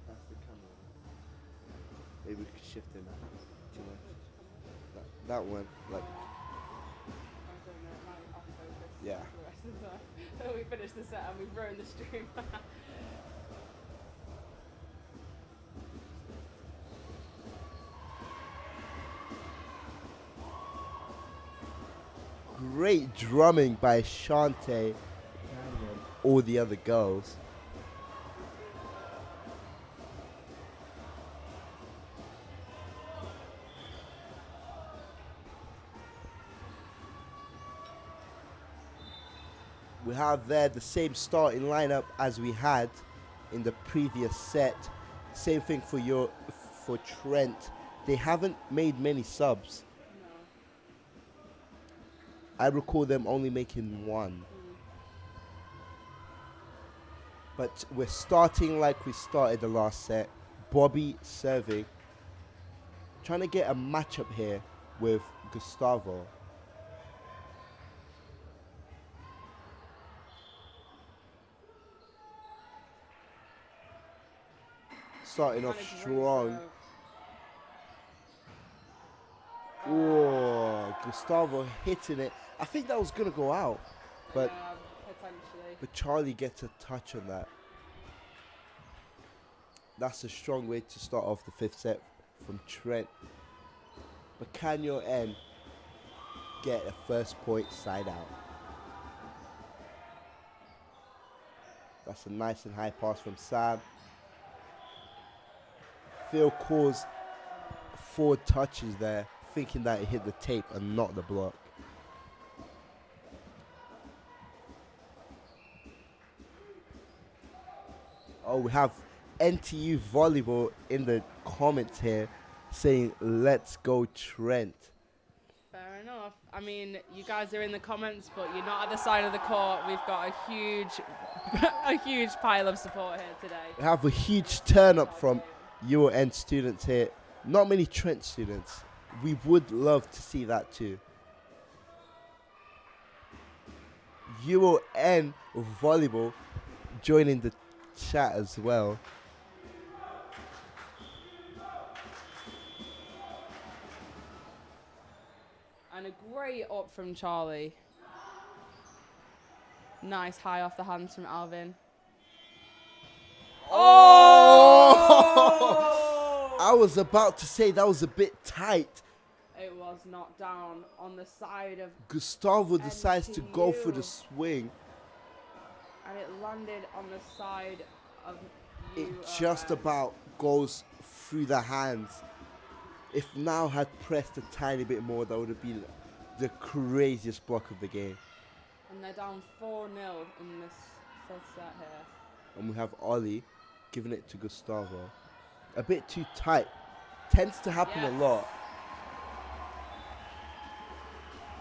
that's the camera. Maybe we could shift it too much. That one, like, yeah. We finished the set and we've ruined the stream. Great drumming by Shantae and all the other girls. We have there the same starting lineup as we had in the previous set. Same thing for Trent. They haven't made many subs. I recall them only making one. But we're starting like we started the last set. Bobby serving. Trying to get a matchup here with Gustavo. Starting off strong. Gustavo hitting it. I think that was going to go out, but, Potentially. but Charlie gets a touch on that. That's a strong way to start off the 5th set from Trent. But can your end get a first point side out? That's a nice and high pass from Sam. Phil calls 4 touches there, thinking that it hit the tape and not the block. Oh, we have NTU Volleyball in the comments here saying, let's go Trent. Fair enough. I mean, you guys are in the comments, but you're not at the side of the court. We've got a huge, a huge pile of support here today. We have a huge turn up from UON students here. Not many Trent students. We would love to see that too. UON Volleyball joining the chat as well. And a great up from Charlie. Nice high off the hands from Alvin. Oh! I was about to say that was a bit tight. It was knocked down on the side of Gustavo decides to go for the NTU. swing. And it landed on the side of It you. just about goes through the hands. If Now had pressed a tiny bit more, that would have been the craziest block of the game. And they're down 4-0 in this 5th set here. And we have Ollie giving it to Gustavo. A bit too tight. Tends to happen a Yes. lot.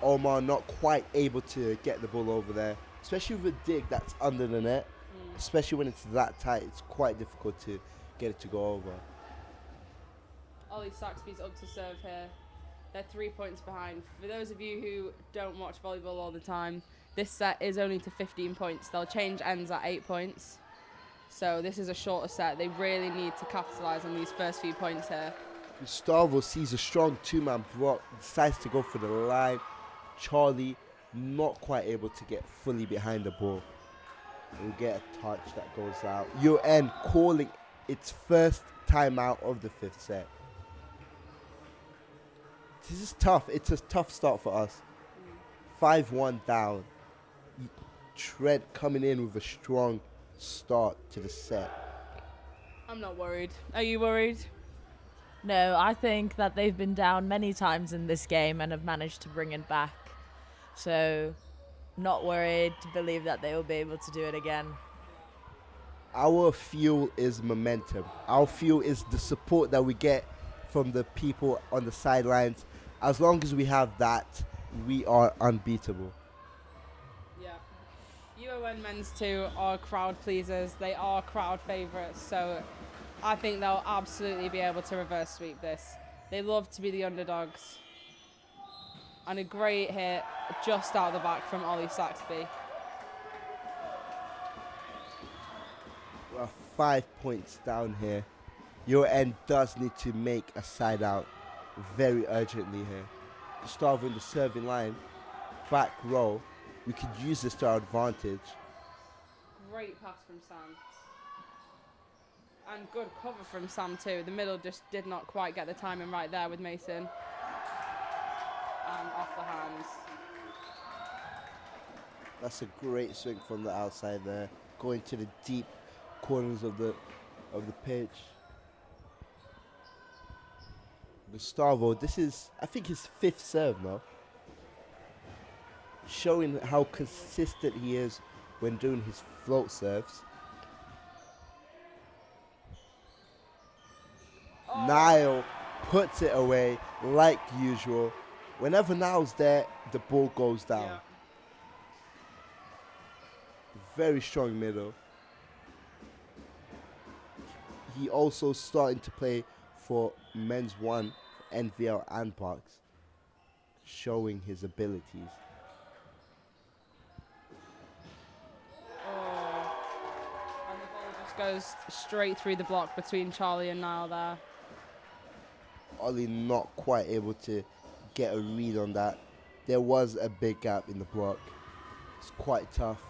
Omar not quite able to get the ball over there. Especially with a dig that's under the net. Especially when it's that tight, it's quite difficult to get it to go over. Ollie Saxby's up to serve here. They're 3 points behind. For those of you who don't watch volleyball all the time, this set is only to 15 points. They'll change ends at 8 points. So this is a shorter set. They really need to capitalise on these first few points here. Gustavo sees a strong 2-man block, decides to go for the line. Charlie not quite able to get fully behind the ball. We'll get a touch that goes out. UN calling its first timeout of the 5th set. This is tough. It's a tough start for us. 5-1 down. Trent coming in with a strong start to the set. I'm not worried. Are you worried? No, I think that they've been down many times in this game and have managed to bring it back. So, not worried, believe that they will be able to do it again. Our fuel is momentum. Our fuel is the support that we get from the people on the sidelines. As long as we have that, we are unbeatable. Yeah. UON men's 2 are crowd pleasers. They are crowd favourites. So I think they'll absolutely be able to reverse sweep this. They love to be the underdogs. And a great hit just out of the back from Ollie Saxby. We're 5 points down here. Your end does need to make a side out very urgently here. Gustavo in the serving line, back row. We could use this to our advantage. Great pass from Sam. And good cover from Sam too. The middle just did not quite get the timing right there with Mason. And off the hands. That's a great swing from the outside there, going to the deep corners of the pitch. Gustavo, this is, I think, his 5th serve now. Showing how consistent he is when doing his float serves. Oh. Niall puts it away like usual. Whenever Niall's there, the ball goes down. Yeah. Very strong middle. He also starting to play for men's 1, NVL and BUCS, showing his abilities. Oh. And the ball just goes straight through the block between Charlie and Niall there. Ollie not quite able to get a read on that. there was a big gap in the block. It's quite tough.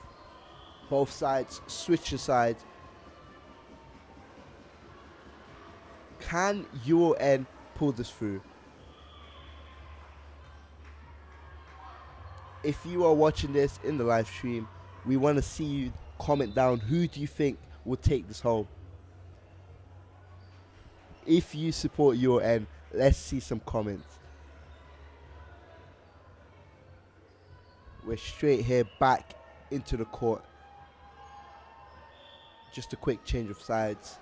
Both sides switch aside. Can UON pull this through? If you are watching this in the live stream, we want to see you comment down who do you think will take this home. If you support UON, let's see some comments. We're straight here back into the court. Just a quick change of sides.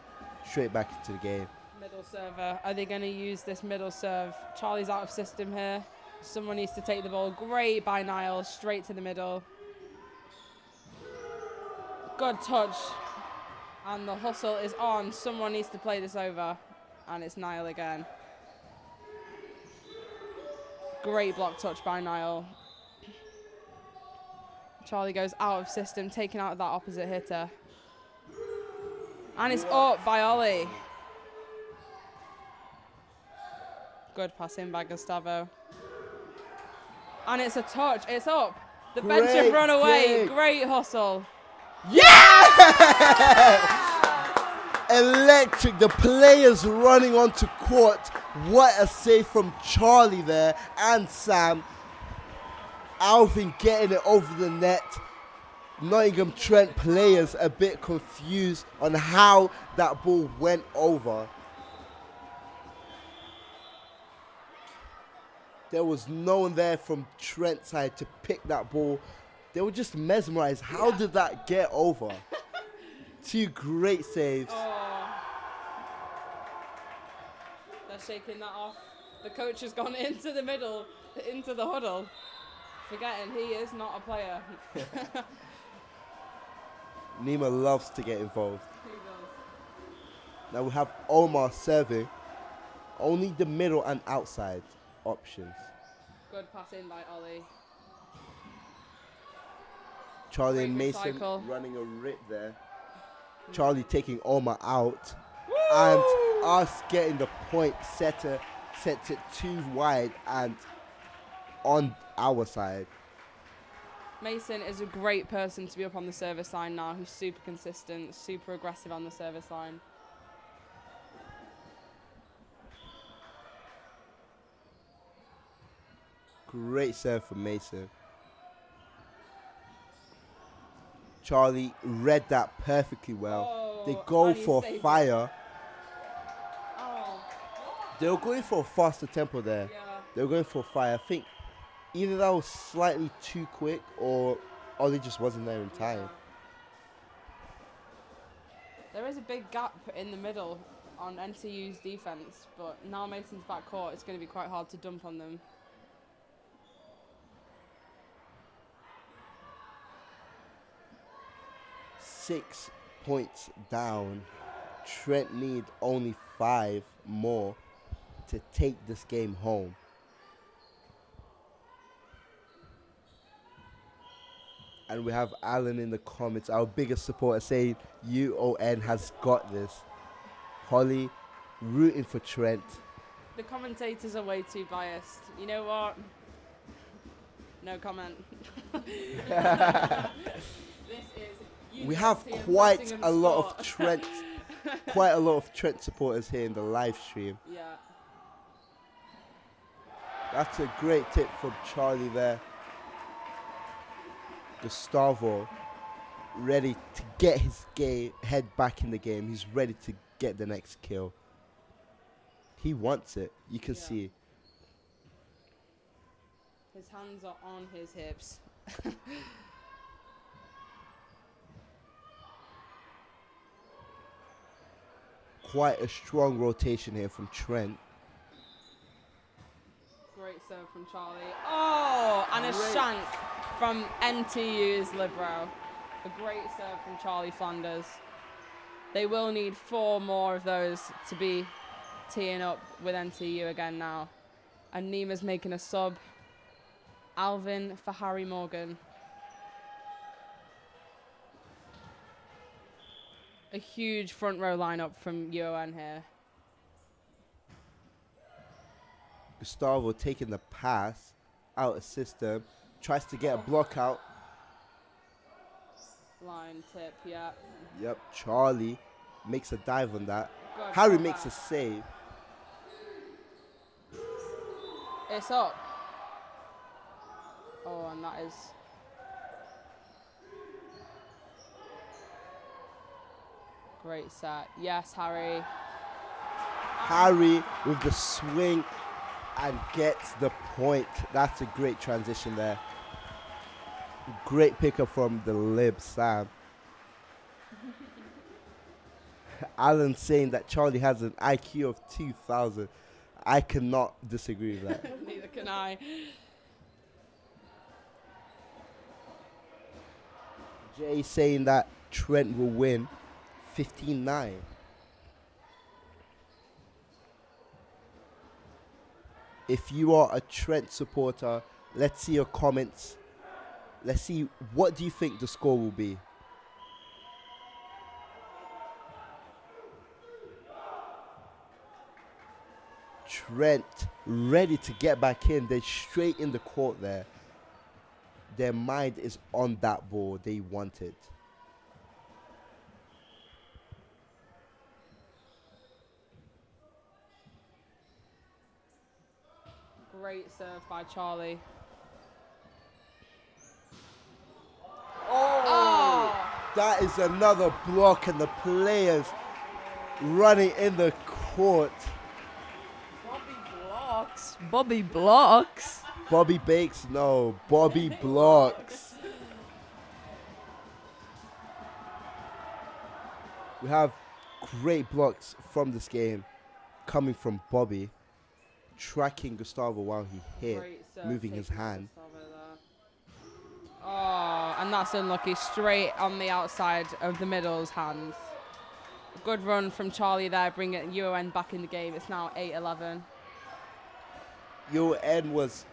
Straight back into the game. Middle server. Are they going to use this middle serve? Charlie's out of system here. Someone needs to take the ball. Great by Niall. Straight to the middle. Good touch. And the hustle is on. Someone needs to play this over. And it's Niall again. Great block touch by Niall. Charlie goes out of system, taken out of that opposite hitter. And it's up by Ollie. Good pass in by Gustavo. And it's a touch. It's up. The bench have run away. Great hustle. Yeah! Electric. The players running onto court. What a save from Charlie there and Sam. Alvin getting it over the net. Nottingham Trent players a bit confused on how that ball went over. There was no one there from Trent's side to pick that ball. They were just mesmerized. How did that get over? Two great saves. Oh. They're shaking that off. The coach has gone into the middle, into the huddle, forgetting he is not a player. Nima loves to get involved. He does. Now we have Omar serving. Only the middle and outside options. Good pass in by Ollie. Charlie Great and Mason recycle. running a rip there. Charlie taking Omar out. And us getting the point setter sets it too wide and on our side. Mason is a great person to be up on the service line now. He's super consistent, super aggressive on the service line. Great serve from Mason. Charlie read that perfectly well. Oh, They go and he for saved it. fire. Oh, They were going for a faster tempo there. yeah. They were going for fire. I think either that was slightly too quick or Ollie just wasn't there in time. Yeah. There is a big gap in the middle on NTU's defense, but now Mason's back court, it's going to be quite hard to dump on them. Six points down. Trent need only 5 more to take this game home. And we have Alan in the comments, our biggest supporter, saying UON has got this. Holly rooting for Trent. The commentators are way too biased. You know what? No comment. This is We have University of quite Nottingham a lot sport. of Trent, quite a lot of Trent supporters here in the live stream. Yeah. That's a great tip from Charlie there. Gustavo ready to get his head back in the game. He's ready to get the next kill. He wants it. You can Yeah. see. His hands are on his hips. Quite a strong rotation here from Trent. Great serve from Charlie. Oh, and a Great. shank from NTU's libero. A great serve from Charlie Flanders. They will need 4 more of those to be teeing up with NTU again now. And Nima's making a sub. Alvin for Harry Morgan. A huge front row lineup from UON here. Gustavo taking the pass out a system, tries to get a block out. Line tip, yeah. Yep, Charlie makes a dive on that. Good Harry comeback. makes a save. It's up. Oh, and that is... Great set. Yes, Harry. Harry with the swing and gets the point. That's a great transition there. Great pickup from the lib, Sam. Alan saying that Charlie has an IQ of 2,000. I cannot disagree with that. Neither can I. Jay saying that Trent will win 15-9. If you are a Trent supporter, let's see your comments. Let's see, what do you think the score will be? Trent ready to get back in. They're straight in the court there. Their mind is on that ball. They want it. Great serve by Charlie. Oh! That is another block, and the players running in the court. Bobby blocks. Bobby Bakes, no. Bobby blocks. We have great blocks from this game coming from Bobby, tracking Gustavo while he hit, Great serve moving his taken hand. Gustavo there. Oh, and that's unlucky. Straight on the outside of the middle's hand. Good run from Charlie there, bringing UON back in the game. It's now 8-11. UON was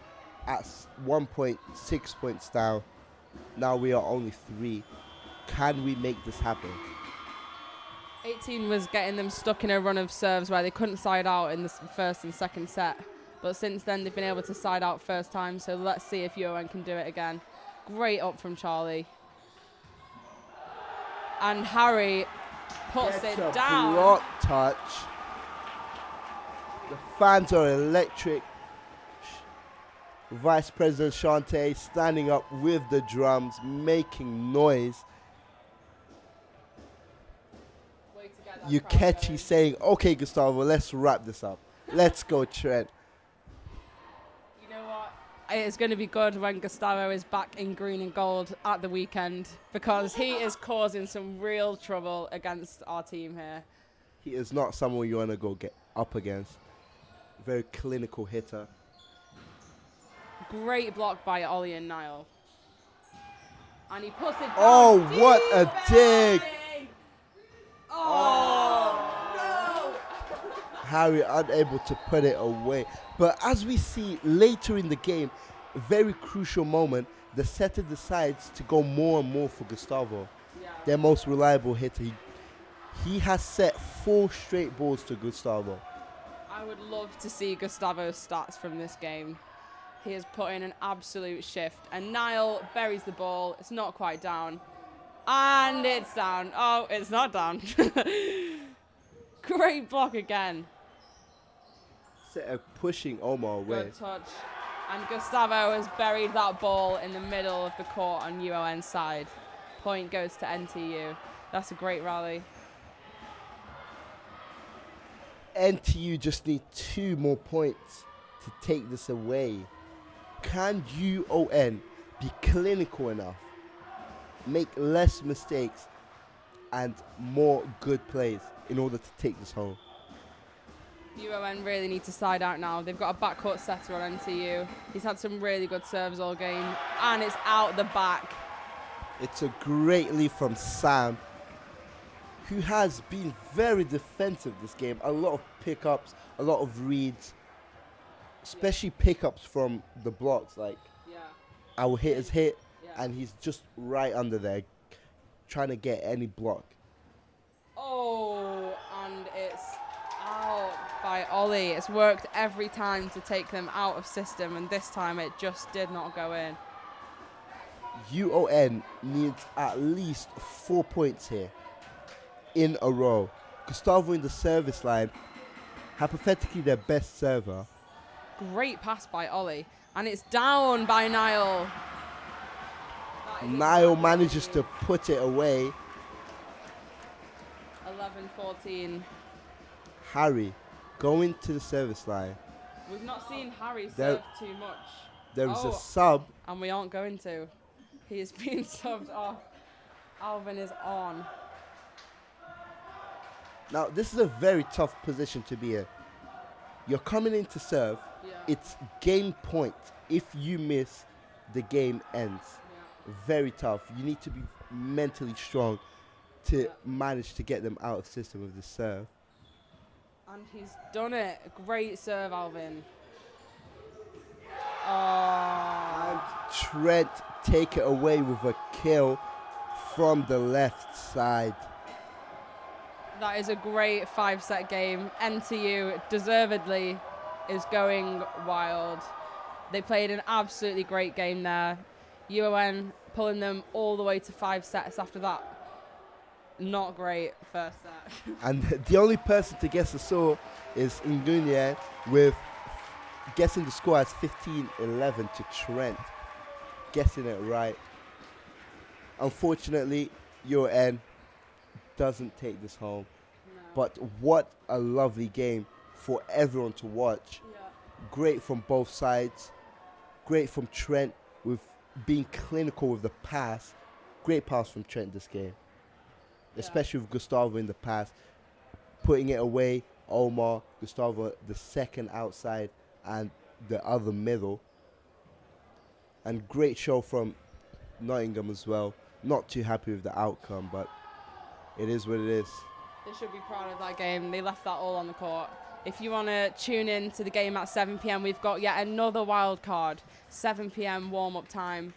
at 1 point, 6 points down. Now we are only 3. Can we make this happen? 18 was getting them stuck in a run of serves where they couldn't side out in the first and second set. But since then, they've been able to side out first time. So let's see if UON can do it again. Great up from Charlie. And Harry puts Gets it a down. block touch. The fans are electric. Vice President Shante standing up with the drums, making noise. Yukechi saying, okay, Gustavo, let's wrap this up. Let's go, Trent. You know what? It's going to be good when Gustavo is back in green and gold at the weekend, because he is causing some real trouble against our team here. He is not someone you want to go get up against. Very clinical hitter. Great block by Ollie and Niall. And he puts it down. Oh, what a dig. Oh, no. Harry unable to put it away. But as we see later in the game, a very crucial moment, the setter decides to go more and more for Gustavo, their most reliable hitter. He has set 4 straight balls to Gustavo. I would love to see Gustavo's stats from this game. He has put in an absolute shift. And Niall buries the ball. It's not quite down. And it's down. Oh, it's not down. Great block again. Setter pushing Omar away. Good touch. And Gustavo has buried that ball in the middle of the court on UON's side. Point goes to NTU. That's a great rally. NTU just need 2 more points to take this away. Can UON be clinical enough, make less mistakes and more good plays in order to take this home? UON really need to side out now. They've got a backcourt setter on NTU. He's had some really good serves all game, and it's out the back. It's a great lead from Sam, who has been very defensive this game. A lot of pickups, a lot of reads, especially pickups from the blocks. Like, our hitters hit, and he's just right under there, trying to get any block. Oh, and it's out by Ollie. It's worked every time to take them out of system, and this time it just did not go in. UON needs at least 4 points here in a row. Gustavo in the service line, hypothetically their best server. Great pass by Ollie, and it's down by Niall. Niall manages to put it away. 11-14. Harry going to the service line. We've not seen Harry There- serve too much. There is Oh. a sub. And we aren't going to. He is being subbed off. Alvin is on. Now, this is a very tough position to be in. You're coming in to serve. Yeah. It's game point. If you miss, the game ends. Yeah. Very tough. You need to be mentally strong to Yeah. manage to get them out of system with the serve. And he's done it. Great serve, Alvin. Oh. And Trent take it away with a kill from the left side. That is a great 5-set game. NTU deservedly is going wild. They played an absolutely great game there. UON pulling them all the way to 5 sets after that. Not great first set. And the only person to guess the score is Nguyen with guessing the score as 15-11 to Trent. Guessing it right. Unfortunately, UON doesn't take this home. No. But what a lovely game for everyone to watch. Yeah. Great from both sides. Great from Trent with being clinical with the pass. Great pass from Trent this game. Yeah. Especially with Gustavo in the pass. Putting it away, Omar, Gustavo, the second outside and the other middle. And great show from Nottingham as well. Not too happy with the outcome, but it is what it is. They should be proud of that game. They left that all on the court. If you want to tune in to the game at 7 p.m, we've got yet another wild card. 7 p.m. warm-up time.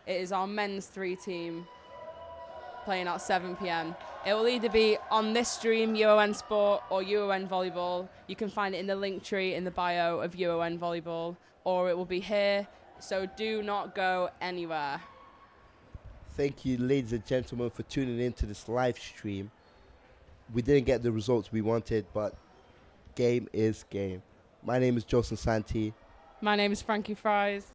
It is our men's 3 team playing at 7 p.m. It will either be on this stream, UON Sport, or UON Volleyball. You can find it in the link tree in the bio of UON Volleyball, or it will be here. So do not go anywhere. Thank you, ladies and gentlemen, for tuning in to this live stream. We didn't get the results we wanted, but game is game. My name is Joseph Santi. My name is Frankie Fries.